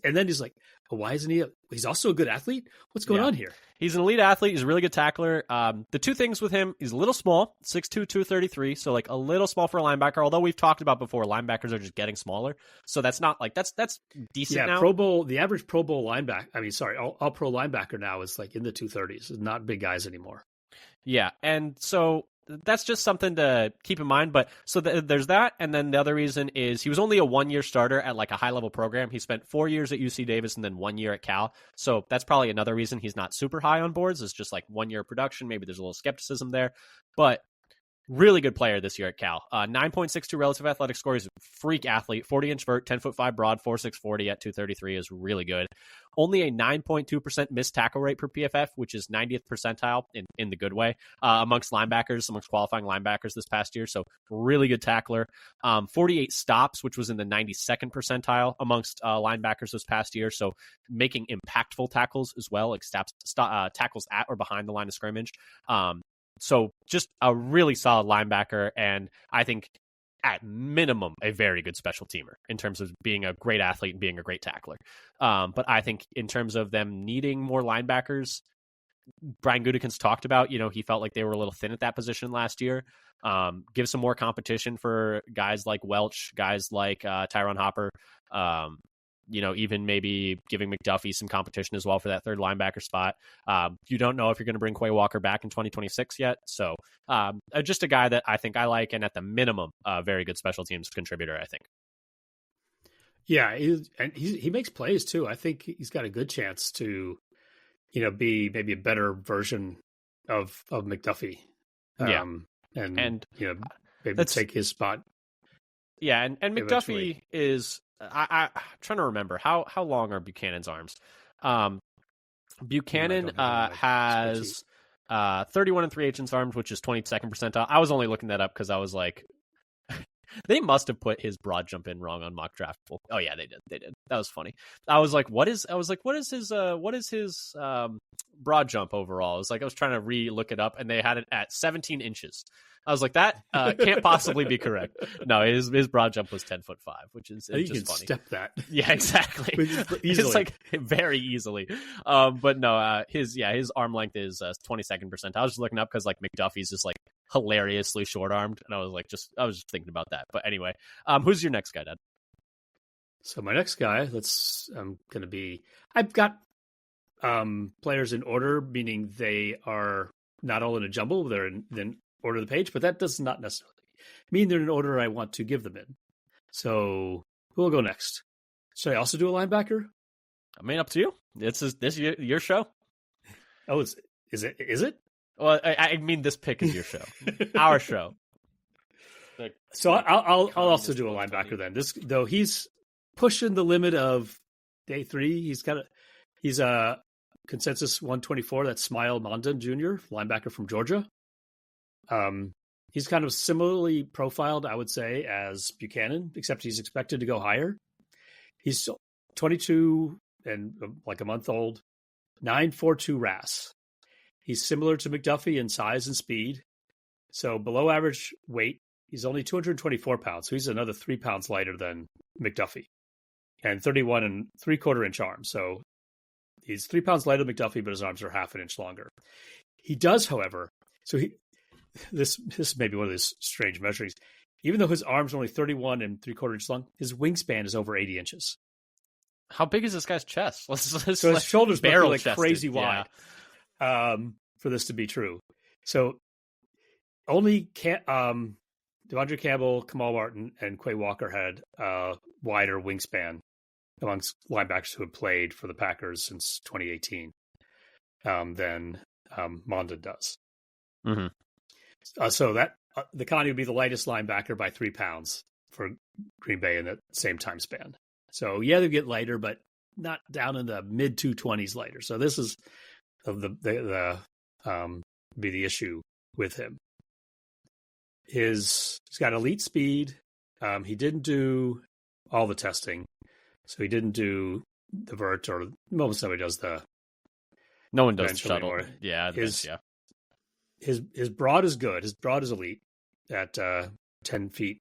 and then he's like, oh, why isn't he? He's also a good athlete. What's going on here? He's an elite athlete. He's a really good tackler. The two things with him, he's a little small, 6'2", 233, so like a little small for a linebacker. Although we've talked about before, linebackers are just getting smaller, so that's not like that's decent now. Pro Bowl, the average Pro Bowl linebacker. I mean, sorry, all pro linebacker now is like in the 230s. It's not big guys anymore. Yeah, and so that's just something to keep in mind. But so there's that, and then the other reason is he was only a 1-year starter at like a high level program. He spent 4 years at UC Davis and then 1 year at Cal. So that's probably another reason he's not super high on boards. It's just like 1 year of production. Maybe there's a little skepticism there, but really good player this year at Cal. 9.62 relative athletic score. He's a freak athlete. 40-inch vert, 10'5" broad, 4.6 40 at 233 is really good. Only a 9.2% missed tackle rate per PFF, which is 90th percentile in the good way amongst qualifying linebackers this past year. So really good tackler. 48 stops, which was in the 92nd percentile amongst linebackers this past year. So making impactful tackles as well, like tackles at or behind the line of scrimmage. So just a really solid linebacker, and I think at minimum a very good special teamer in terms of being a great athlete and being a great tackler. But I think in terms of them needing more linebackers, Brian Gutekunst talked about, he felt like they were a little thin at that position last year. Give some more competition for guys like Welch, guys like Tyron Hopper, even maybe giving McDuffie some competition as well for that third linebacker spot. You don't know if you're going to bring Quay Walker back in 2026 yet. So just a guy that I think I like, and at the minimum, a very good special teams contributor, I think. Yeah, he makes plays too. I think he's got a good chance to, be maybe a better version of McDuffie. Yeah. And maybe that's take his spot. Yeah, and eventually. McDuffie is I'm trying to remember how long are Buchanan's arms. Buchanan don't have it on my spreadsheet. has 31 and 3/8 arms, which is 22nd percentile. I was only looking that up because I was like, they must have put his broad jump in wrong on mock draftable. Oh yeah, they did. That was funny. I was like, what is his broad jump overall? I was trying to re-look it up, and they had it at 17 inches. I was like, that can't possibly be correct. No, his broad jump was 10'5", which is I think just you can funny. step that. Yeah, exactly. Easily. It's like very easily. But no, his arm length is 22nd percentile. I was just looking up because like McDuffie's just like hilariously short armed, and I was just thinking about that. But anyway, who's your next guy, Dad? So my next guy, I've got players in order, meaning they are not all in a jumble. They're in order of the page, but that does not necessarily mean they're in order I want to give them in. So who will go next? Should I also do a linebacker? I mean, up to you. This is your show. Oh, is it? Well, I mean, this pick is your show, our show. So I'll also do a linebacker then. Though he's pushing the limit of day 3. He's a consensus 124. That's Smile Mondon Jr., linebacker from Georgia. He's kind of similarly profiled, I would say, as Buchanan, except he's expected to go higher. He's 22 and like a month old, 9.42 RAS. He's similar to McDuffie in size and speed. So below average weight, he's only 224 pounds. So he's another 3 pounds lighter than McDuffie, and 31 and 3/4 inch arms. So he's 3 pounds lighter than McDuffie, but his arms are half an inch longer. He does, however, this may be one of those strange measurings. Even though his arms are only 31 and 3/4 inches long, his wingspan is over 80 inches. How big is this guy's chest? So his shoulders must be like crazy wide, yeah. For this to be true. So only Devondre Campbell, Kamal Martin, and Quay Walker had a wider wingspan amongst linebackers who have played for the Packers since 2018 than Mondon does. Mm-hmm. So that the Connie would be the lightest linebacker by 3 pounds for Green Bay in that same time span. So yeah, they get lighter, but not down in the mid 220s lighter. So this is be the issue with him. He's got elite speed. He didn't do all the testing, so he didn't do the vert, or most nobody does the. No one does the shuttle. Anymore. Yeah, His broad is good. His broad is elite at 10 feet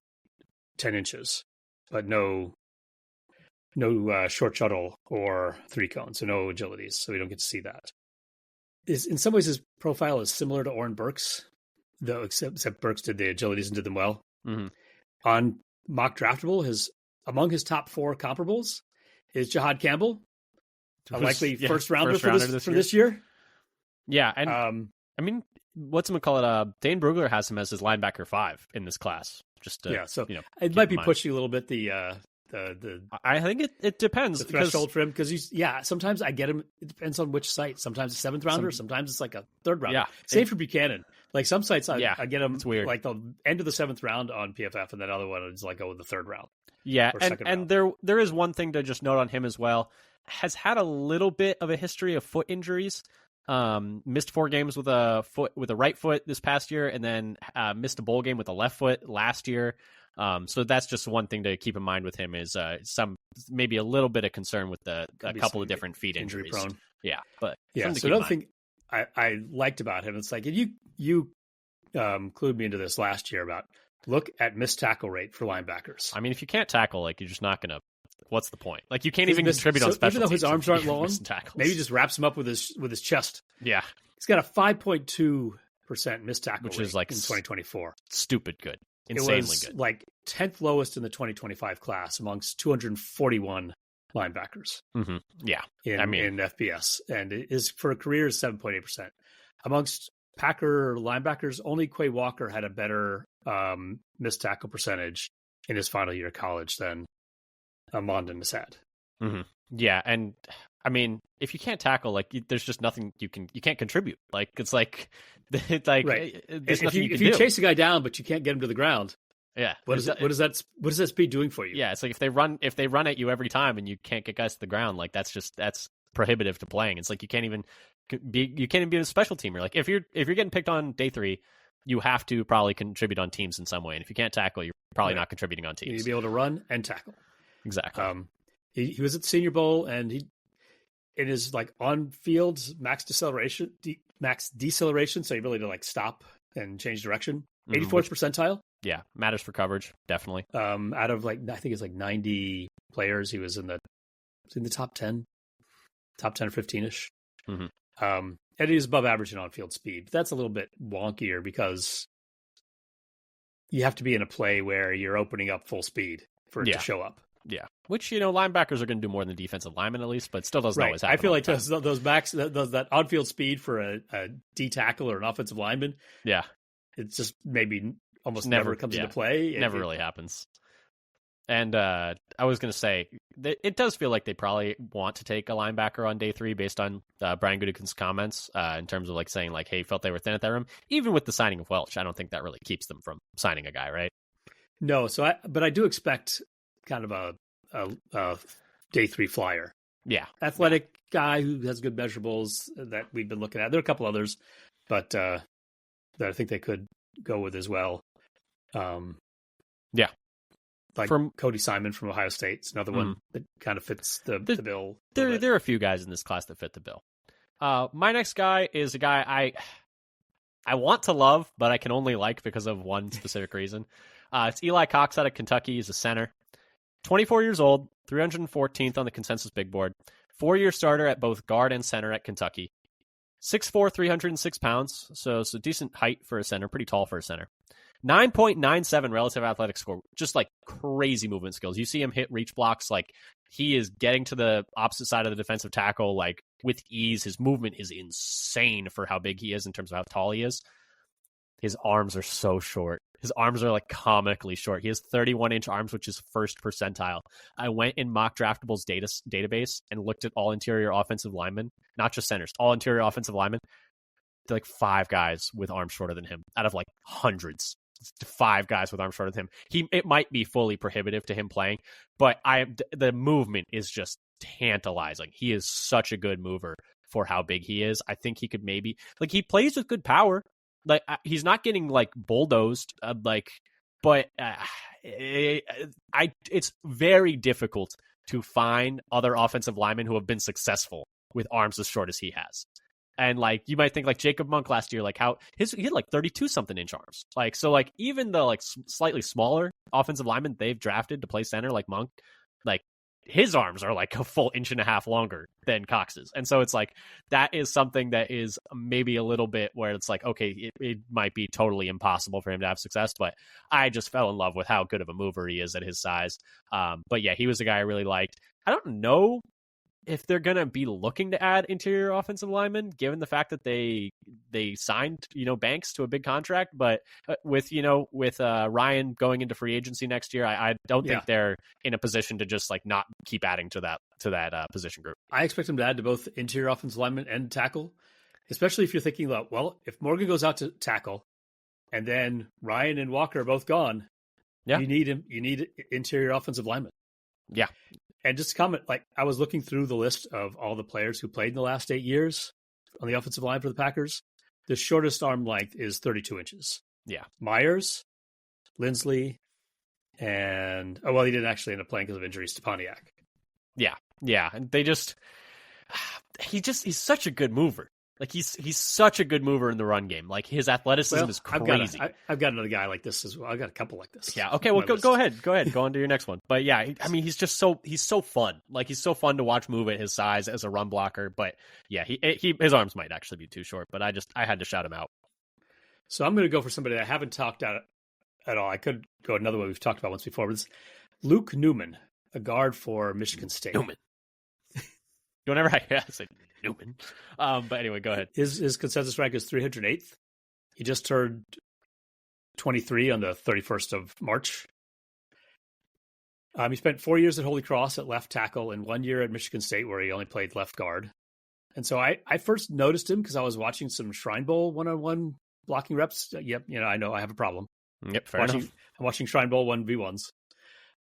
10 inches, but no short shuttle or 3 cone, so no agilities. So we don't get to see that. In some ways, his profile is similar to Oren Burks, though except Burks did the agilities and did them well. Mm-hmm. On mock draftable, among his top 4 comparables is Jihad Campbell, a likely first rounder for this year. Yeah, and I mean, Dane Brugler has him as his linebacker 5 in this class. It might be pushing a little bit the I think it depends. The threshold for him, because sometimes I get him. It depends on which site. Sometimes a 7th rounder, sometimes it's like a 3rd rounder. Yeah. Same for Buchanan. Like some sites I get him. It's weird. Like the end of the 7th round on PFF, and that other one is like with the 3rd round. Yeah, and there is one thing to just note on him as well. Has had a little bit of a history of foot injuries. Missed 4 games with a right foot this past year, and then missed a bowl game with a left foot last year. So that's just one thing to keep in mind with him is maybe a little bit of concern with a couple of different feet injuries. Prone. Yeah, but so another thing I liked about him, it's like, and you clued me into this last year about look at missed tackle rate for linebackers. I mean, if you can't tackle, like, you're just not gonna. What's the point? Like, you can't even contribute on special even though teams his arms aren't long, maybe he just tackles. wraps him up with his chest. Yeah, he's got a 5.2% missed tackle which rate is like in 2024. Stupid good. Insanely it was good. Like 10th lowest in the 2025 class amongst 241 linebackers. Mm-hmm. Yeah, in FBS, and it is for a career is 7.8%. Amongst Packer linebackers, only Quay Walker had a better missed tackle percentage in his final year of college than Mondon has had. Mm-hmm. Yeah, and I mean, if you can't tackle, like, there's just nothing you can't contribute. Like, it's like, like, Right. there's If nothing you you if can you do. chase a guy down but you can't get him to the ground, Yeah. what is that speed doing for you? Yeah, it's like if they run at you every time and you can't get guys to the ground, like that's prohibitive to playing. It's like you can't even be a special teamer. Like if you're getting picked on day 3, you have to probably contribute on teams in some way. And if you can't tackle, you're probably not contributing on You need teams. to be able to run and tackle. Exactly. He was at the Senior Bowl, and he it is like on field max deceleration, so you really to like stop and change direction. 84th percentile. Yeah, matters for coverage, definitely. Out of like I think it's like 90 players, he was in the top 10 or 15ish. And he is above average in on-field speed. But that's a little bit wonkier because you have to be in a play where you're opening up full speed for it to show up. Yeah, which linebackers are going to do more than defensive linemen at least, but still doesn't always happen. I feel like those that on-field speed for a D tackle or an offensive lineman. Yeah, it's just maybe almost never comes into play. Never really happens. And I was going to say, it does feel like they probably want to take a linebacker on day 3 based on Brian Gutekunst's comments in terms of like saying like, hey, felt they were thin at that room. Even with the signing of Welch, I don't think that really keeps them from signing a guy, right? No, but I do expect kind of a day 3 flyer. Yeah. Athletic guy who has good measurables that we've been looking at. There are a couple others, but that I think they could go with as well. Yeah. Like Cody Simon from Ohio State. It's another one that kind of fits the bill. There are a few guys in this class that fit the bill. My next guy is a guy I want to love, but I can only like because of one specific reason. It's Eli Cox out of Kentucky. He's a center. 24 years old, 314th on the consensus big board. 4-year starter at both guard and center at Kentucky. 6'4", 306 pounds, so it's a decent height for a center, pretty tall for a center. 9.97 relative athletic score, just like crazy movement skills. You see him hit reach blocks, like he is getting to the opposite side of the defensive tackle like with ease. His movement is insane for how big he is in terms of how tall he is. His arms are so short. His arms are like comically short. He has 31-inch arms, which is first percentile. I went in Mock Draftable's database and looked at all interior offensive linemen, not just centers, all interior offensive linemen. There are like 5 guys with arms shorter than him out of like hundreds. 5 guys with arms shorter than him. It might be fully prohibitive to him playing, but the movement is just tantalizing. He is such a good mover for how big he is. I think he could maybe like he plays with good power. Like he's not getting like bulldozed, but it's very difficult to find other offensive linemen who have been successful with arms as short as he has. And like you might think like Jacob Monk last year, like how he had like 32 something inch arms. Like so like even the like slightly smaller offensive linemen they've drafted to play center like Monk, like his arms are like a full inch and a half longer than Cox's. And so it's like that is something that is maybe a little bit where it's like, okay, it might be totally impossible for him to have success, but I just fell in love with how good of a mover he is at his size. But yeah, he was a guy I really liked. I don't know if they're going to be looking to add interior offensive linemen, given the fact that they signed, Banks to a big contract, but with Ryan going into free agency next year, I don't think they're in a position to just like not keep adding to that position group. I expect them to add to both interior offensive lineman and tackle, especially if you're thinking about, well, if Morgan goes out to tackle and then Ryan and Walker are both gone, you need interior offensive lineman. Yeah. And just to comment, like I was looking through the list of all the players who played in the last 8 years on the offensive line for the Packers. The shortest arm length is 32 inches. Yeah. Myers, Lindsley, and he didn't actually end up playing because of injuries to Pontiac. Yeah. Yeah. And he's such a good mover. Like he's such a good mover in the run game. Like his athleticism is crazy. I've got another guy like this as well. I've got a couple like this. Yeah. Okay. Well, go ahead. Go on to your next one. But yeah, I mean, he's so fun. Like he's so fun to watch move at his size as a run blocker. But yeah, his arms might actually be too short. But I had to shout him out. So I'm going to go for somebody that I haven't talked about at all. I could go another one we've talked about once before. But it's Luke Newman, a guard for Michigan State. Newman. Whenever I say Newman. But anyway, go ahead. His consensus rank is 308th. He just turned 23 on the 31st of March. He spent 4 years at Holy Cross at left tackle and 1 year at Michigan State where he only played left guard. And so I first noticed him because I was watching some Shrine Bowl one-on-one blocking reps. Yep, I know I have a problem. Yep, fair enough. I'm watching Shrine Bowl 1v1s.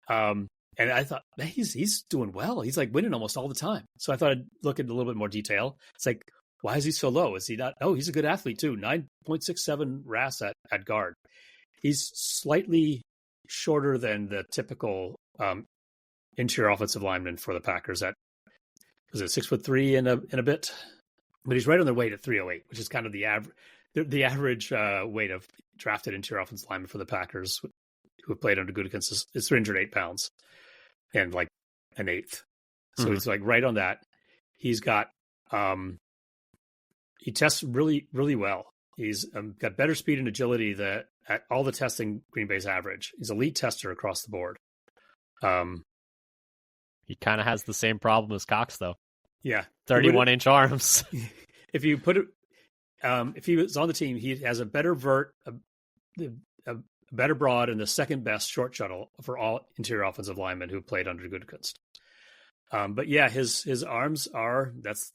And I thought, man, he's doing well. He's like winning almost all the time. So I thought I'd look at a little bit more detail. It's like, why is he so low? Is he not? Oh, he's a good athlete too. 9.67 RAS at guard. He's slightly shorter than the typical interior offensive lineman for the Packers. At was it 6'3" and a bit, but he's right on their weight at 308, which is kind of the average. The average weight of drafted interior offensive lineman for the Packers who have played under Gutekunst is 308 pounds and like an eighth. So he's like right on that. He's got he tests really, really well. He's got better speed and agility at all the testing Green Bay's average. He's elite tester across the board. He kind of has the same problem as Cox, though. Yeah, 31-inch arms. If you put it, if he was on the team, he has a better vert, a better broad, and the second best short shuttle for all interior offensive linemen who played under Gutekunst. But yeah, his arms are that's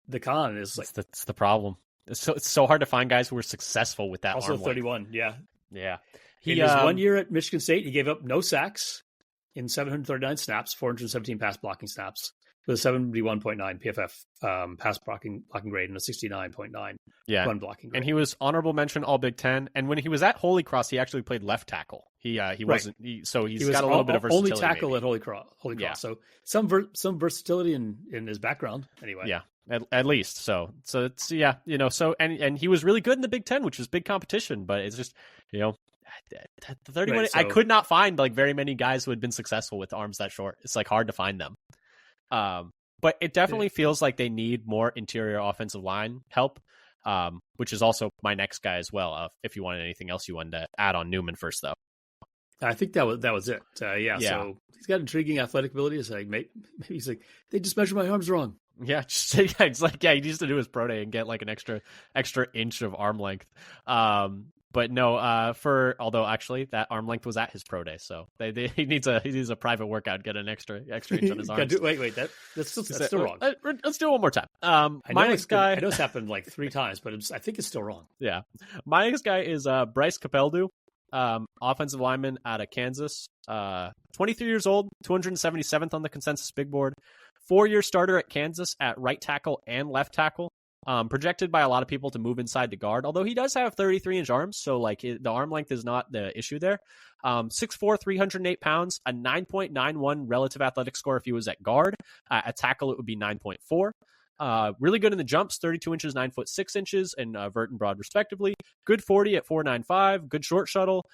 the con. Is like that's the problem. It's so hard to find guys who were successful with that. Also arm 31, length. Yeah. In his 1 year at Michigan State, he gave up no sacks in 739 snaps, 417 pass blocking snaps, with a 71.9 PFF pass blocking grade and a 69.9 run blocking grade. And he was honorable mention All Big Ten. And when he was at Holy Cross, he actually played left tackle. He wasn't. So he's got a little bit of versatility. Only tackle at Holy Cross. Yeah. So some versatility in his background anyway. Yeah. At least so it's so and he was really good in the Big Ten, which was big competition, but it's just 31. Right, so, I could not find like very many guys who had been successful with arms that short. It's like hard to find them. But it definitely feels like they need more interior offensive line help, which is also my next guy as well. If you wanted anything else you wanted to add on Newman first, though. I think that was it. Yeah. So he's got intriguing athletic ability. It's like maybe he's like they just measured my arms wrong. Yeah, it's like he needs to do his pro day and get like an extra inch of arm length. But no, although actually that arm length was at his pro day, so he needs a private workout, get an extra inch on his arms. Wait, that's still wrong. Let's do it one more time. My next guy, I know it's happened like 3 times, but I think it's still wrong. Yeah, my next guy is Bryce Capeldu, offensive lineman out of Kansas, 23 years old, 277th on the consensus big board, 4-year starter at Kansas at right tackle and left tackle. Projected by a lot of people to move inside the guard, although he does have 33-inch arms, so like the arm length is not the issue there. 6'4", 308 pounds, a 9.91 relative athletic score if he was at guard. At tackle, it would be 9.4. Really good in the jumps, 32 inches, 9 foot 6 inches, and vert and broad respectively. Good 40 at 4.95. Good short shuttle.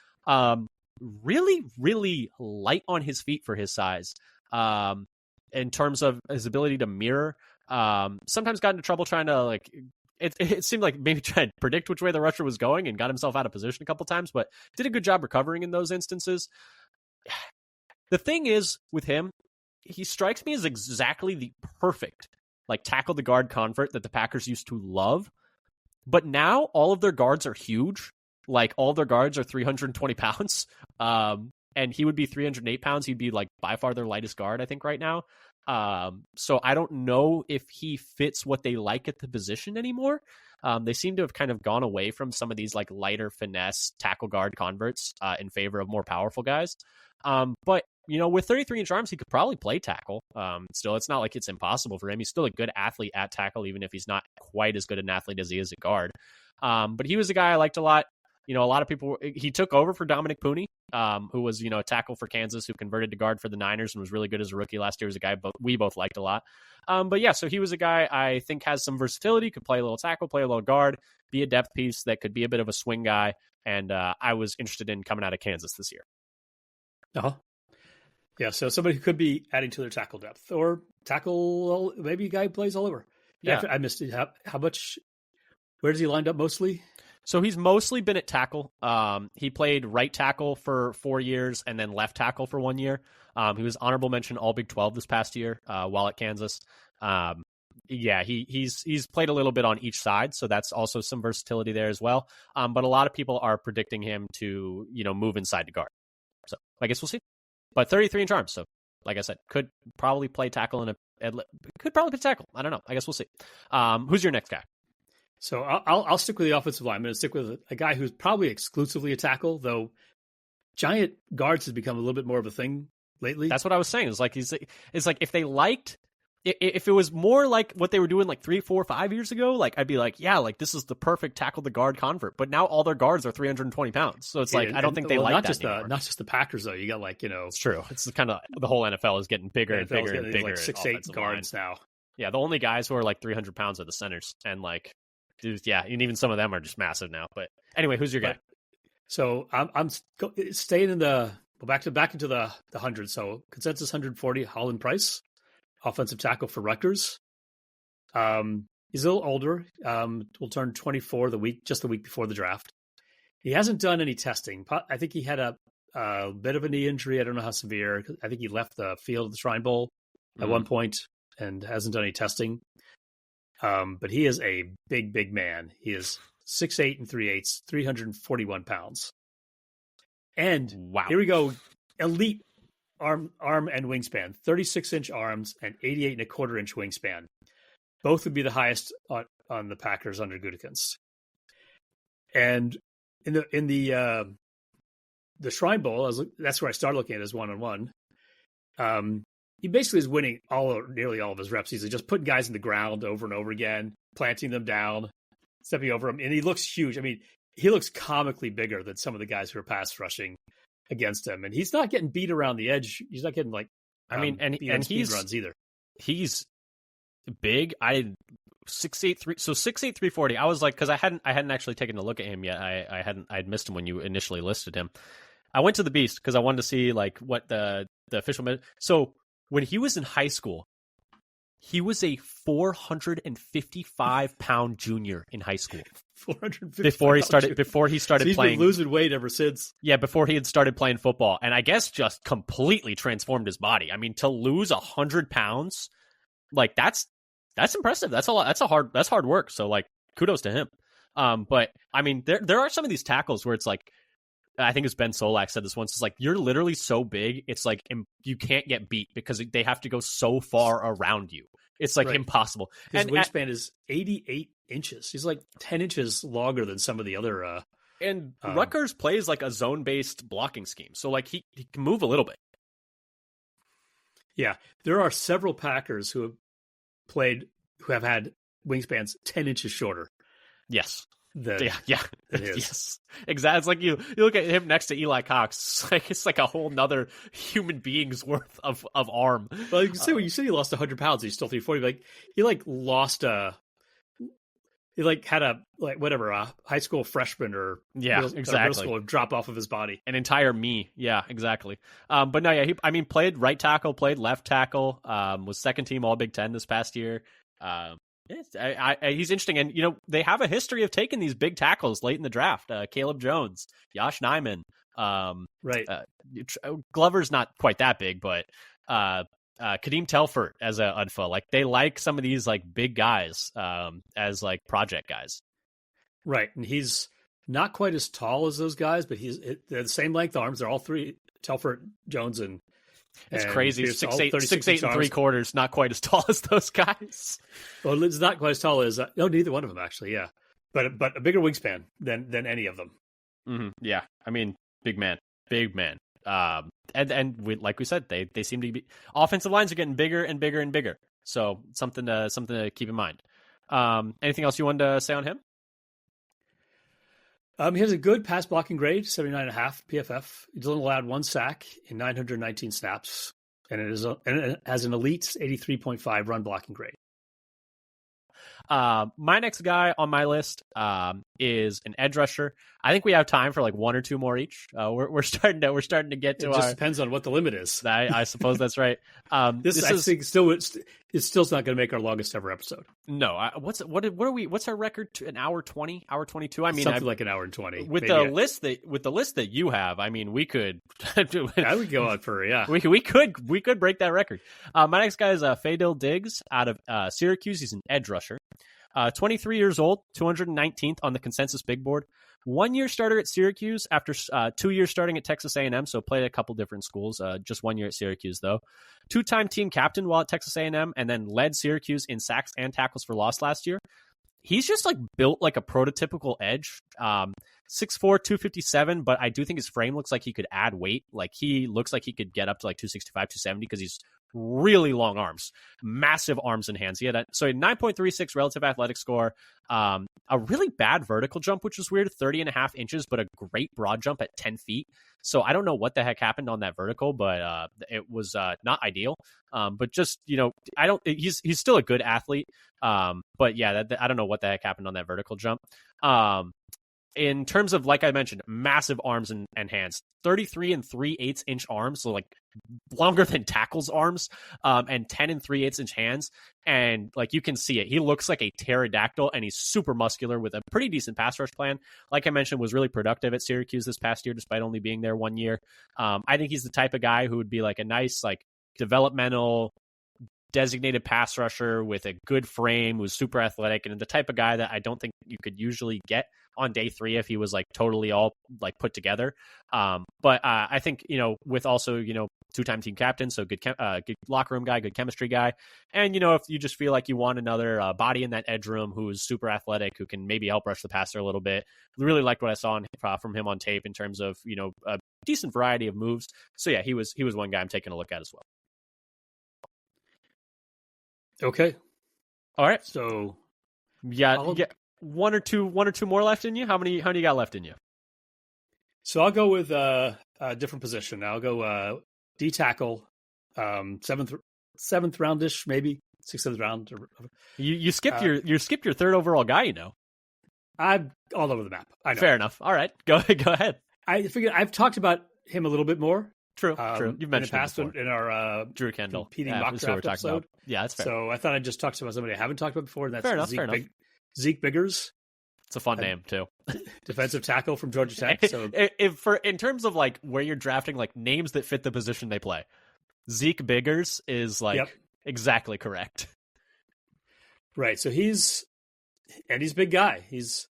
Really, really light on his feet for his size. In terms of his ability to mirror. Sometimes got into trouble trying to it seemed like maybe trying to predict which way the rusher was going and got himself out of position a couple times, but did a good job recovering in those instances. The thing is with him, he strikes me as exactly the perfect tackle the guard convert that the Packers used to love. But now all of their guards are huge. Like all their guards are 320 pounds. And he would be 308 pounds. He'd be by far their lightest guard, I think, right now. So I don't know if he fits what they like at the position anymore. They seem to have kind of gone away from some of these lighter finesse tackle guard converts in favor of more powerful guys. But with 33-inch arms, he could probably play tackle. Still, it's not like it's impossible for him. He's still a good athlete at tackle, even if he's not quite as good an athlete as he is at guard. But he was a guy I liked a lot. A lot of people, he took over for Dominic Pooney, who was, a tackle for Kansas, who converted to guard for the Niners and was really good as a rookie last year. He was a guy we both liked a lot. But yeah, so he was a guy I think has some versatility, could play a little tackle, play a little guard, be a depth piece that could be a bit of a swing guy. And I was interested in coming out of Kansas this year. Uh-huh. Yeah, so somebody who could be adding to their tackle depth or tackle, maybe a guy who plays all over. Yeah, I missed it. How much, where does he lined up mostly? So he's mostly been at tackle. He played right tackle for 4 years and then left tackle for 1 year. He was honorable mention All Big 12 this past year while at Kansas. He's played a little bit on each side, so that's also some versatility there as well. But a lot of people are predicting him to move inside the guard. So I guess we'll see. but 33 inch arms. So, like I said, could probably play tackle could probably play tackle. I don't know. I guess we'll see. Who's your next guy? So I'll stick with the offensive line. I'm going to stick with a guy who's probably exclusively a tackle, though. Giant guards has become a little bit more of a thing lately. That's what I was saying. It's like if they liked, if it was more like what they were doing like 3, 4, 5 years ago, like I'd be like, yeah, like this is the perfect tackle to guard convert. But now all their guards are 320 pounds, so it's like I don't think they like not that just anymore. not just the Packers though. You got it's true. It's kind of the whole NFL is getting bigger and bigger and bigger. Like 6'8" guards now. Yeah, the only guys who are like 300 pounds are the centers, and like, yeah, and even some of them are just massive now. But anyway, who's your guy? So I'm staying in the. Well, back into the 100. So consensus 140, Holland Price, offensive tackle for Rutgers. He's a little older. Will turn 24 the week before the draft. He hasn't done any testing. I think he had a bit of a knee injury. I don't know how severe. I think he left the field of the Shrine Bowl at one point and hasn't done any testing. But he is a big man. He is 6'8" and 3/8, 341 pounds. And wow, here we go. Elite arm and wingspan, 36-inch arms and 88.25-inch wingspan. Both would be the highest on the Packers under Gutekunst. And in the Shrine Bowl, that's where I started looking at his one-on-one. He basically is winning nearly all of his reps. He's just putting guys in the ground over and over again, planting them down, stepping over them, and he looks huge. I mean, he looks comically bigger than some of the guys who are pass rushing against him, and he's not getting beat around the edge. He's not getting and he's runs either. He's big. 6'8", 340. I was like, because I hadn't actually taken a look at him yet. I'd missed him when you initially listed him. I went to the Beast because I wanted to see like what the official. So when he was in high school, he was a 455-pound junior in high school. 450 before he started so he's playing. Been losing weight ever since. Yeah, before he had started playing football, and I guess just completely transformed his body. I mean, to lose 100 pounds, like that's impressive. That's a lot. That's hard work. So like, kudos to him. But I mean, there are some of these tackles where it's like, I think it's Ben Solak said this once. It's like, you're literally so big, it's like you can't get beat because they have to go so far around you. It's like impossible. His wingspan is 88 inches. He's like 10 inches longer than some of the other. And Rutgers plays like a zone-based blocking scheme, so like he can move a little bit. Yeah, there are several Packers who have had wingspans 10 inches shorter. Yes. Yes, exactly. It's like you look at him next to Eli Cox. It's like a whole nother human being's worth of arm. Well, you can say when you said he lost 100 pounds, he's still 340. Like he had a high school freshman or middle school drop off of his body. An entire me. Yeah, exactly. But no, yeah, he played right tackle, played left tackle, was second team All Big Ten this past year. He's interesting, and they have a history of taking these big tackles late in the draft. Caleb Jones, Josh Nyman, Glover's not quite that big, but Kadeem Telfort as a UDFA. Like they like some of these like big guys as like project guys. Right, and he's not quite as tall as those guys, but they're the same length arms. They're all three, Telfort, Jones, and it's crazy. 6'8" and 3/4, not quite as tall as those guys. Well, it's not quite as tall as neither one of them actually. Yeah, but a bigger wingspan than any of them. Mm-hmm. Yeah, I mean, big man. And like we said, they seem to be offensive lines are getting bigger and bigger and bigger. So something to keep in mind. Anything else you wanted to say on him? He has a good pass blocking grade, 79.5 PFF. He's only allowed one sack in 919 snaps, and it has an elite 83.5 run blocking grade. My next guy on my list is an edge rusher. I think we have time for like one or two more each. We're starting to get to. It just depends on what the limit is. I suppose that's right. This I think still not going to make our longest ever episode. No, what's our record? An hour 20, hour 22. I mean, something like an hour and 20 with the list that you have. I mean, we could. I would go on for We could break that record. My next guy is Fadil Diggs out of Syracuse. He's an edge rusher. 23 years old, 219th on the consensus big board. 1 year starter at Syracuse after 2 years starting at Texas A&M, so played at a couple different schools. Just 1 year at Syracuse, though. Two-time team captain while at Texas A&M, and then led Syracuse in sacks and tackles for loss last year. He's just like built like a prototypical edge. 6'4", 257, but I do think his frame looks like he could add weight. Like he looks like he could get up to like 265, 270 because he's really long arms, massive arms and hands. He had a 9.36 relative athletic score, a really bad vertical jump, which was weird, 30.5 inches, but a great broad jump at 10 feet. So I don't know what the heck happened on that vertical, but it was not ideal. But just, he's still a good athlete. But yeah, I don't know what the heck happened on that vertical jump. In terms of, like I mentioned, massive arms and hands, 33 and 3/8 inch arms. So like longer than tackles arms, and 10 and 3/8 inch hands. And like, you can see it. He looks like a pterodactyl, and he's super muscular with a pretty decent pass rush plan. Like I mentioned, was really productive at Syracuse this past year, despite only being there 1 year. I think he's the type of guy who would be like a nice, like developmental designated pass rusher with a good frame, who's super athletic, and the type of guy that I don't think you could usually get on day 3 if he was like totally all like put together. But I think, with also, two-time team captain, so good locker room guy, good chemistry guy. And, if you just feel like you want another body in that edge room who's super athletic, who can maybe help rush the passer a little bit, really liked what I saw from him on tape in terms of, a decent variety of moves. So yeah, he was one guy I'm taking a look at as well. Okay. All right. So yeah, one or two more left in you. How many you got left in you? So I'll go with a different position. I'll go D tackle, seventh roundish, maybe 6th round. You skipped your third overall guy. I'm all over the map. I know. Fair enough. All right, go ahead. I figured I've talked about him a little bit more. True. You've mentioned in the past in our Drew Kendall competing mock draft episode. Yeah, that's fair. So I thought I'd just talk about somebody I haven't talked about before. And that's fair enough. Zeke Biggers. It's a fun name too. Defensive tackle from Georgia Tech. So in terms of like where you're drafting like names that fit the position they play, Zeke Biggers is like exactly correct. Right. So he's a big guy. He's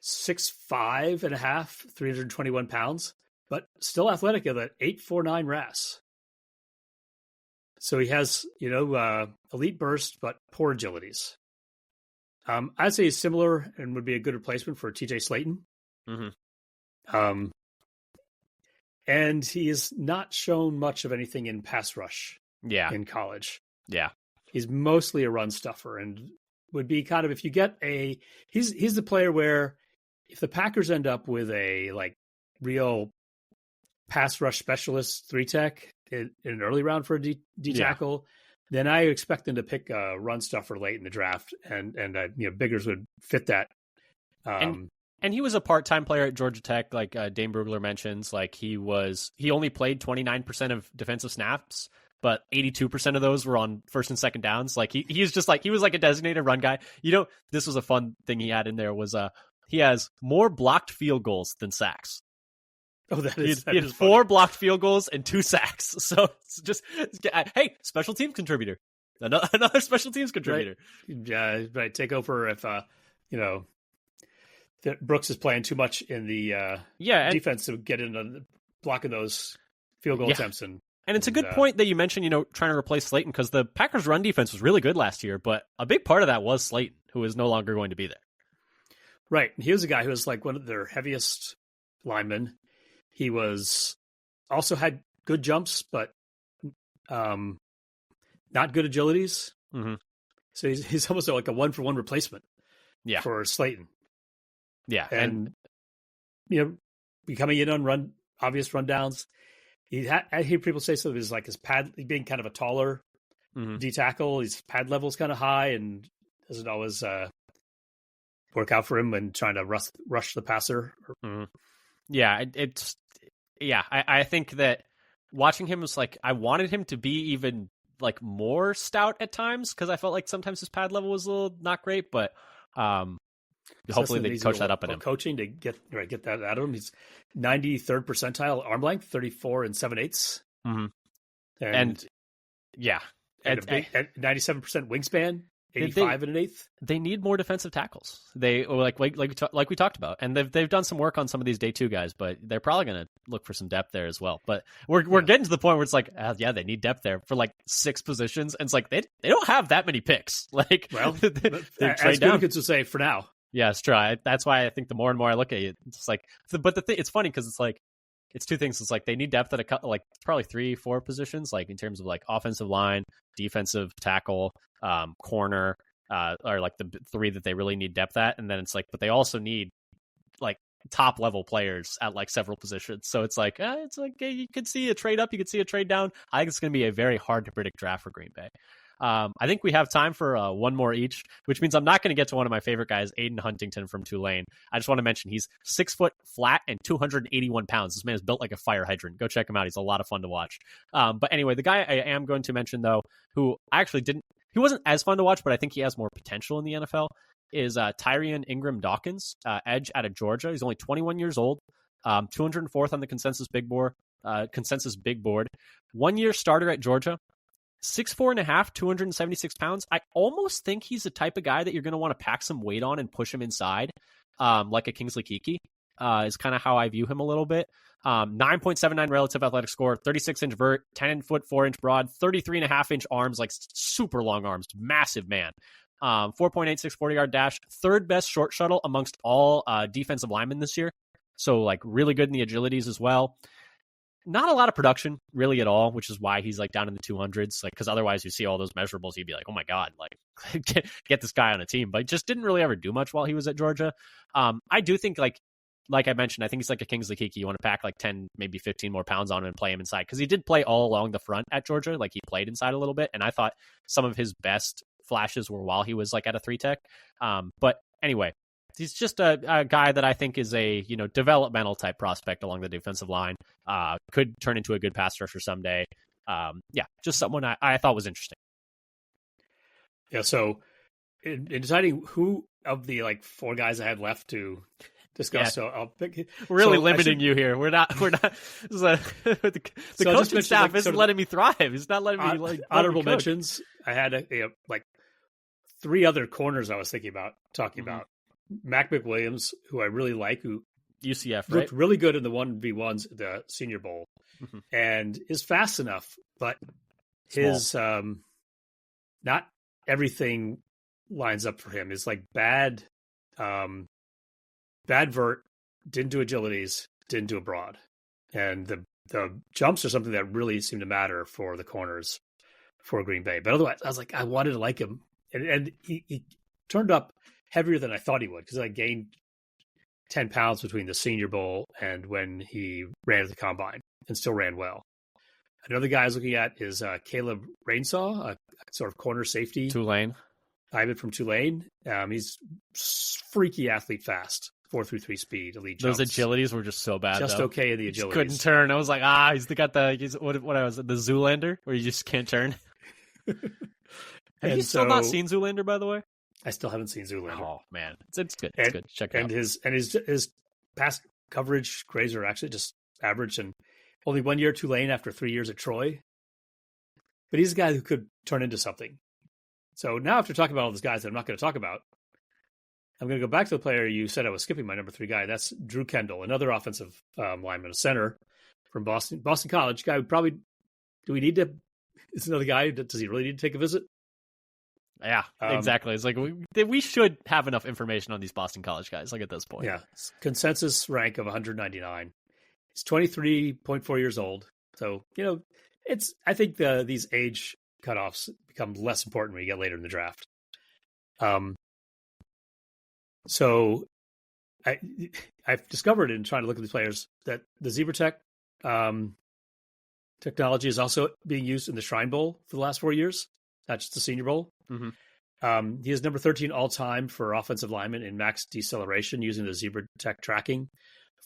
6'5.5", 321 pounds, but still athletic at an 8.49 RAS. So he has, elite burst, but poor agilities. I'd say he's similar and would be a good replacement for TJ Slayton. Mm-hmm. And he has not shown much of anything in pass rush. Yeah. In college. Yeah. He's mostly a run stuffer and would be kind of, if you get he's the player where if the Packers end up with a like real pass rush specialist 3-tech in an early round for a D tackle, then I expect them to pick a run stuffer late in the draft, and Biggers would fit that. And he was a part-time player at Georgia Tech, like Dane Brugler mentions. Like he only played 29% of defensive snaps, but 82% of those were on first and second downs. Like he was like a designated run guy. This was a fun thing he had in there was he has more blocked field goals than sacks. Oh, he had 4 blocked field goals and 2 sacks. So it's just, hey, special teams contributor, another special teams contributor. Right. Yeah, right. Take over if that Brooks is playing too much in the defense to get into blocking those field goal attempts. And it's a good point that you mentioned, trying to replace Slayton, because the Packers' run defense was really good last year, but a big part of that was Slayton, who is no longer going to be there. Right. He was a guy who was like one of their heaviest linemen. He also had good jumps, but not good agilities. Mm-hmm. So he's almost like a 1-for-1 replacement for Slayton. Yeah. And coming in on obvious rundowns. I hear people say something is like his pad being kind of a taller D tackle. His pad level's kind of high and doesn't always work out for him when trying to rush the passer. Mm-hmm. Yeah, I think that watching him was like, I wanted him to be even like more stout at times, because I felt like sometimes his pad level was a little not great, but hopefully they coach that up in him. Coaching to get that out of him. He's 93rd percentile arm length, 34 7/8. Mm-hmm. And 97% wingspan. 85 and an eighth. They need more defensive tackles. They like we talked about, and they've done some work on some of these day 2 guys, but they're probably going to look for some depth there as well. But we're getting to the point where it's like, they need depth there for like 6 positions, and it's like they don't have that many picks. Like, well, as Gutekunst would say, for now. Yeah, it's true. That's why I think the more and more I look at it, it's like, but the thing, it's funny because it's like, it's 2 things. It's like they need depth at a couple, like probably 3-4 positions, like in terms of like offensive line, defensive tackle, corner, are like the 3 that they really need depth at. And then it's like, but they also need like top level players at like several positions. So it's like, you could see a trade up, you could see a trade down. I think it's going to be a very hard to predict draft for Green Bay. I think we have time for one more each, which means I'm not going to get to one of my favorite guys, Aiden Huntington from Tulane. I just want to mention he's 6 foot flat and 281 pounds. This man is built like a fire hydrant. Go check him out. He's a lot of fun to watch. But anyway, the guy I am going to mention, though, who I actually he wasn't as fun to watch, but I think he has more potential in the NFL, is Tyrion Ingram Dawkins, edge out of Georgia. He's only 21 years old, 204th on the consensus big board. 1 year starter at Georgia. 6'4.5", 276 pounds. I almost think he's the type of guy that you're going to want to pack some weight on and push him inside, like a Kingsley Keke, is kind of how I view him a little bit. 9.79 relative athletic score, 36-inch vert, 10'4" broad, 33.5-inch arms, like super long arms, massive man. 4.86 40-yard dash, 3rd best short shuttle amongst all defensive linemen this year. So like really good in the agilities as well. Not a lot of production really at all, which is why he's like down in the 200s. Like, because otherwise you see all those measurables, you'd be like, oh my God, like get this guy on a team. But just didn't really ever do much while he was at Georgia. I do think like I mentioned, I think he's like a Kingsley Keke. You want to pack like 10, maybe 15 more pounds on him and play him inside, because he did play all along the front at Georgia. Like he played inside a little bit, and I thought some of his best flashes were while he was like at a 3-tech. But anyway, he's just a guy that I think is a developmental type prospect along the defensive line. Could turn into a good pass rusher someday. Just someone I thought was interesting. Yeah. So in deciding who of the like 4 guys I had left to discuss, so I'll pick. We're really limiting you here. We're not. The coaching staff isn't letting me thrive. It's not letting me like honorable mentions. I had like 3 other corners I was thinking about talking about. Mac McWilliams, who I really like, who UCF looked really good in the 1v1s, the Senior Bowl, and is fast enough, but his not everything lines up for him. Is like bad vert, didn't do agilities, didn't do a broad, and the jumps are something that really seem to matter for the corners for Green Bay. But otherwise, I was like, I wanted to like him, and he turned up heavier than I thought he would, because I gained 10 pounds between the Senior Bowl and when he ran at the combine, and still ran well. Another guy I was looking at is Caleb Rainsaw, a sort of corner safety. Tulane. Ivan from Tulane. He's freaky athlete, fast, 4.33 speed, elite jumps. Those agilities were just so bad. Just though. Okay in the agilities. Couldn't turn. I was like, he's what I was the Zoolander, where you just can't turn. Have you still not seen Zoolander, by the way? I still haven't seen Zoolander. Oh man, it's good. It's good. Check it out. His past coverage grades are actually just average, and only 1 year Tulane after 3 years at Troy. But he's a guy who could turn into something. So now, after talking about all these guys that I'm not going to talk about, I'm going to go back to the player you said I was skipping, my number 3 guy. That's Drew Kendall, another offensive lineman, a center from Boston College. Guy who probably it's another guy. Does he really need to take a visit? Yeah, exactly. It's like we should have enough information on these Boston College guys, like at this point. Yeah, consensus rank of 199. He's 23.4 years old. So, I think these age cutoffs become less important when you get later in the draft. So I've discovered in trying to look at these players that the ZebraTech technology is also being used in the Shrine Bowl for the last 4 years. Not just the Senior Bowl. He is number 13 all time for offensive linemen in max deceleration using the ZebraTech tracking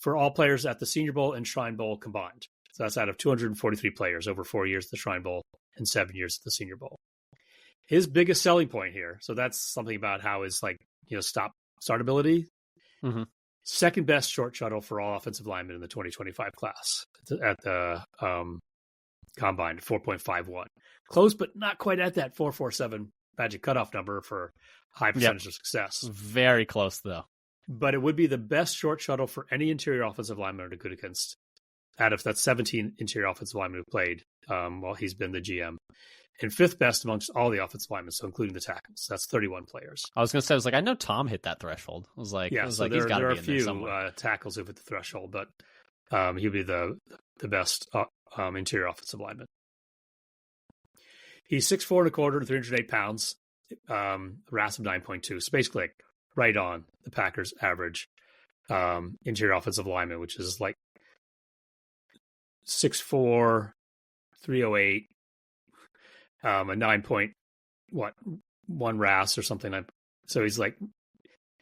for all players at the Senior Bowl and Shrine Bowl combined. So that's out of 243 players over 4 years at the Shrine Bowl and 7 years at the Senior Bowl. His biggest selling point here, so that's something about how his start ability. Second best short shuttle for all offensive linemen in the 2025 class at the combined, 4.51. Close, but not quite at that 4.47 magic cutoff number for high percentage of success. Very close, though. But it would be the best short shuttle for any interior offensive lineman to good against. Out of that 17 interior offensive linemen who played while he's been the GM. And fifth best amongst all the offensive linemen, so including the tackles. That's 31 players. I was going to say, I was like, I know Tom hit that threshold. I was like, yeah, he's there got to are be a in there few somewhere. tackles who hit the threshold, but he'll be the best interior offensive lineman. He's 6'4" and a quarter, 308 pounds, RAS of 9.2. So basically, like, right on the Packers' average interior offensive lineman, which is like 6'4", 308, a 9.1 RAS or something. So he's like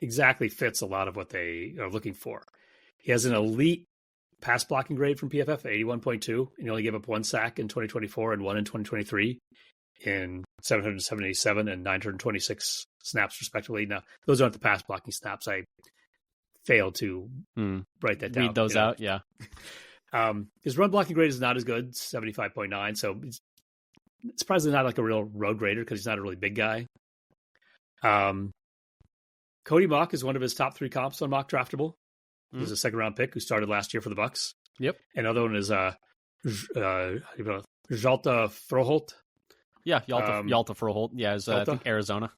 exactly fits a lot of what they are looking for. He has an elite pass blocking grade from PFF, 81.2, and he only gave up 1 sack in 2024 and 1 in 2023 in 777 and 926 snaps respectively. Now, those aren't the pass blocking snaps. I failed to write that down. Read those out, yeah. His run blocking grade is not as good, 75.9. So it's surprisingly not like a real road grader because he's not a really big guy. Cody Mock is one of his top 3 comps on Mock Draftable. He's a second round pick who started last year for the Bucks. Yep. Another one is Jalta Froholt. Yeah, Yalta Froholt. Yeah, I think Arizona.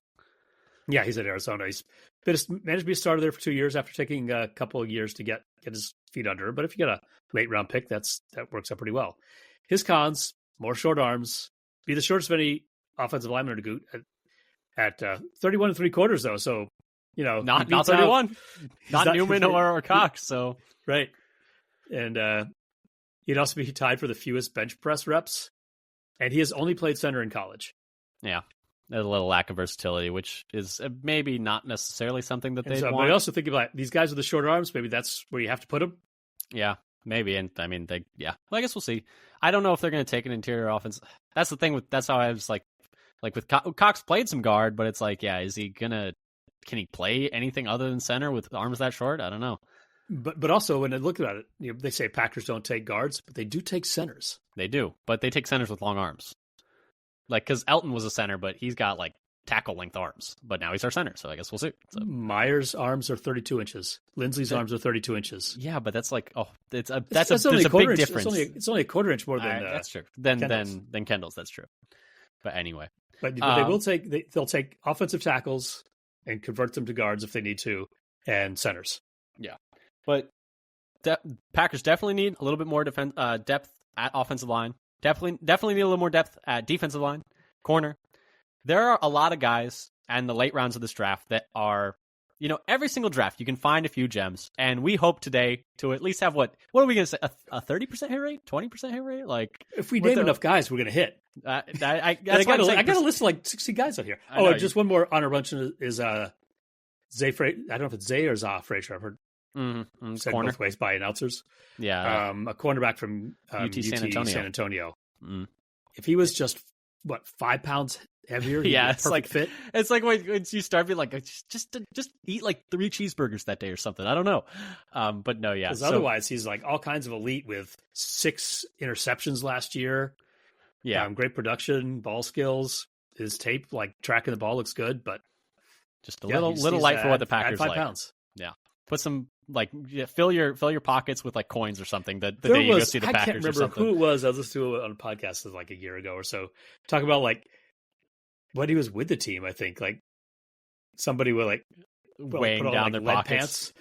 Yeah, he's at Arizona. He's managed to be a starter there for 2 years after taking a couple of years to get his feet under. But if you get a late round pick, that works out pretty well. His cons: more short arms, be the shortest of any offensive lineman to Goot at 31 3/4 though. So not 31, not Newman or Cox. So right, and he'd also be tied for the fewest bench press reps, and he has only played center in college. Yeah. There's a little lack of versatility, which is maybe not necessarily something that they want. But I also think about these guys with the short arms. Maybe that's where you have to put them. Yeah, maybe. And I mean, well, I guess we'll see. I don't know if they're going to take an interior offense. That's the thing that's how I was like with Cox played some guard, but it's like, yeah, can he play anything other than center with arms that short? I don't know. But also when I look at it, they say Packers don't take guards, but they do take centers. They do, but they take centers with long arms. Like, because Elton was a center, but he's got like tackle length arms. But now he's our center, so I guess we'll see. So. Myers' arms are 32 inches. Lindsley's arms are 32 inches. Yeah, but that's like that's a big difference. It's only a quarter inch more than that's true. Than Kendall's. That's true. But anyway, but they will they'll take offensive tackles and convert them to guards if they need to, and centers. Yeah, but Packers definitely need a little bit more depth at offensive line. Definitely need a little more depth at defensive line, corner. There are a lot of guys in the late rounds of this draft that are, every single draft you can find a few gems, and we hope today to at least have what are we going to say, a 30% hit rate, 20% hit rate? Like if we name enough guys, we're going to hit. I got a list of like 60 guys on here. Just one more honor mention is Zay. I don't know if it's Zay or Za Frazier. I've heard. Said corner. Both ways by announcers. Yeah. A cornerback from UT San Antonio. If he was just 5 pounds heavier, yeah, it's like fit. It's like when you start being like, just eat like 3 cheeseburgers that day or something. I don't know. But no, yeah. Because otherwise, he's like all kinds of elite with 6 interceptions last year. Yeah, great production, ball skills. His tape, like tracking the ball, looks good, but just a little light for what the Packers 5 like. Pounds. Yeah. Put some fill your pockets with like coins or something the day you go see the Packers. I can't remember who it was. I was listening to it on a podcast like a year ago or so. Talk about like when he was with the team. I think like somebody would like weighing down their pockets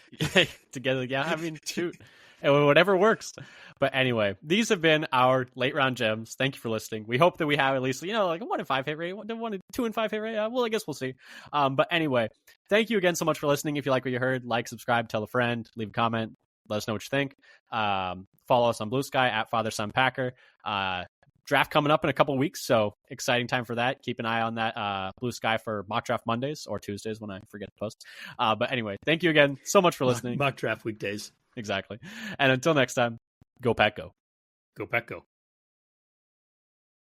together. Yeah, I mean, shoot, whatever works. But anyway, these have been our late round gems. Thank you for listening. We hope that we have at least like a 1 in 5 hit rate, 2 in 5 hit rate. Well, I guess we'll see. But anyway, thank you again so much for listening. If you like what you heard, like, subscribe, tell a friend, leave a comment, let us know what you think. Follow us on Blue Sky at Father Son Packer. Draft coming up in a couple of weeks, so exciting time for that. Keep an eye on that Blue Sky for mock draft Mondays or Tuesdays when I forget to post. But anyway, thank you again so much for listening. Mock draft weekdays. Exactly. And until next time, go Pack Go. Go Pack Go.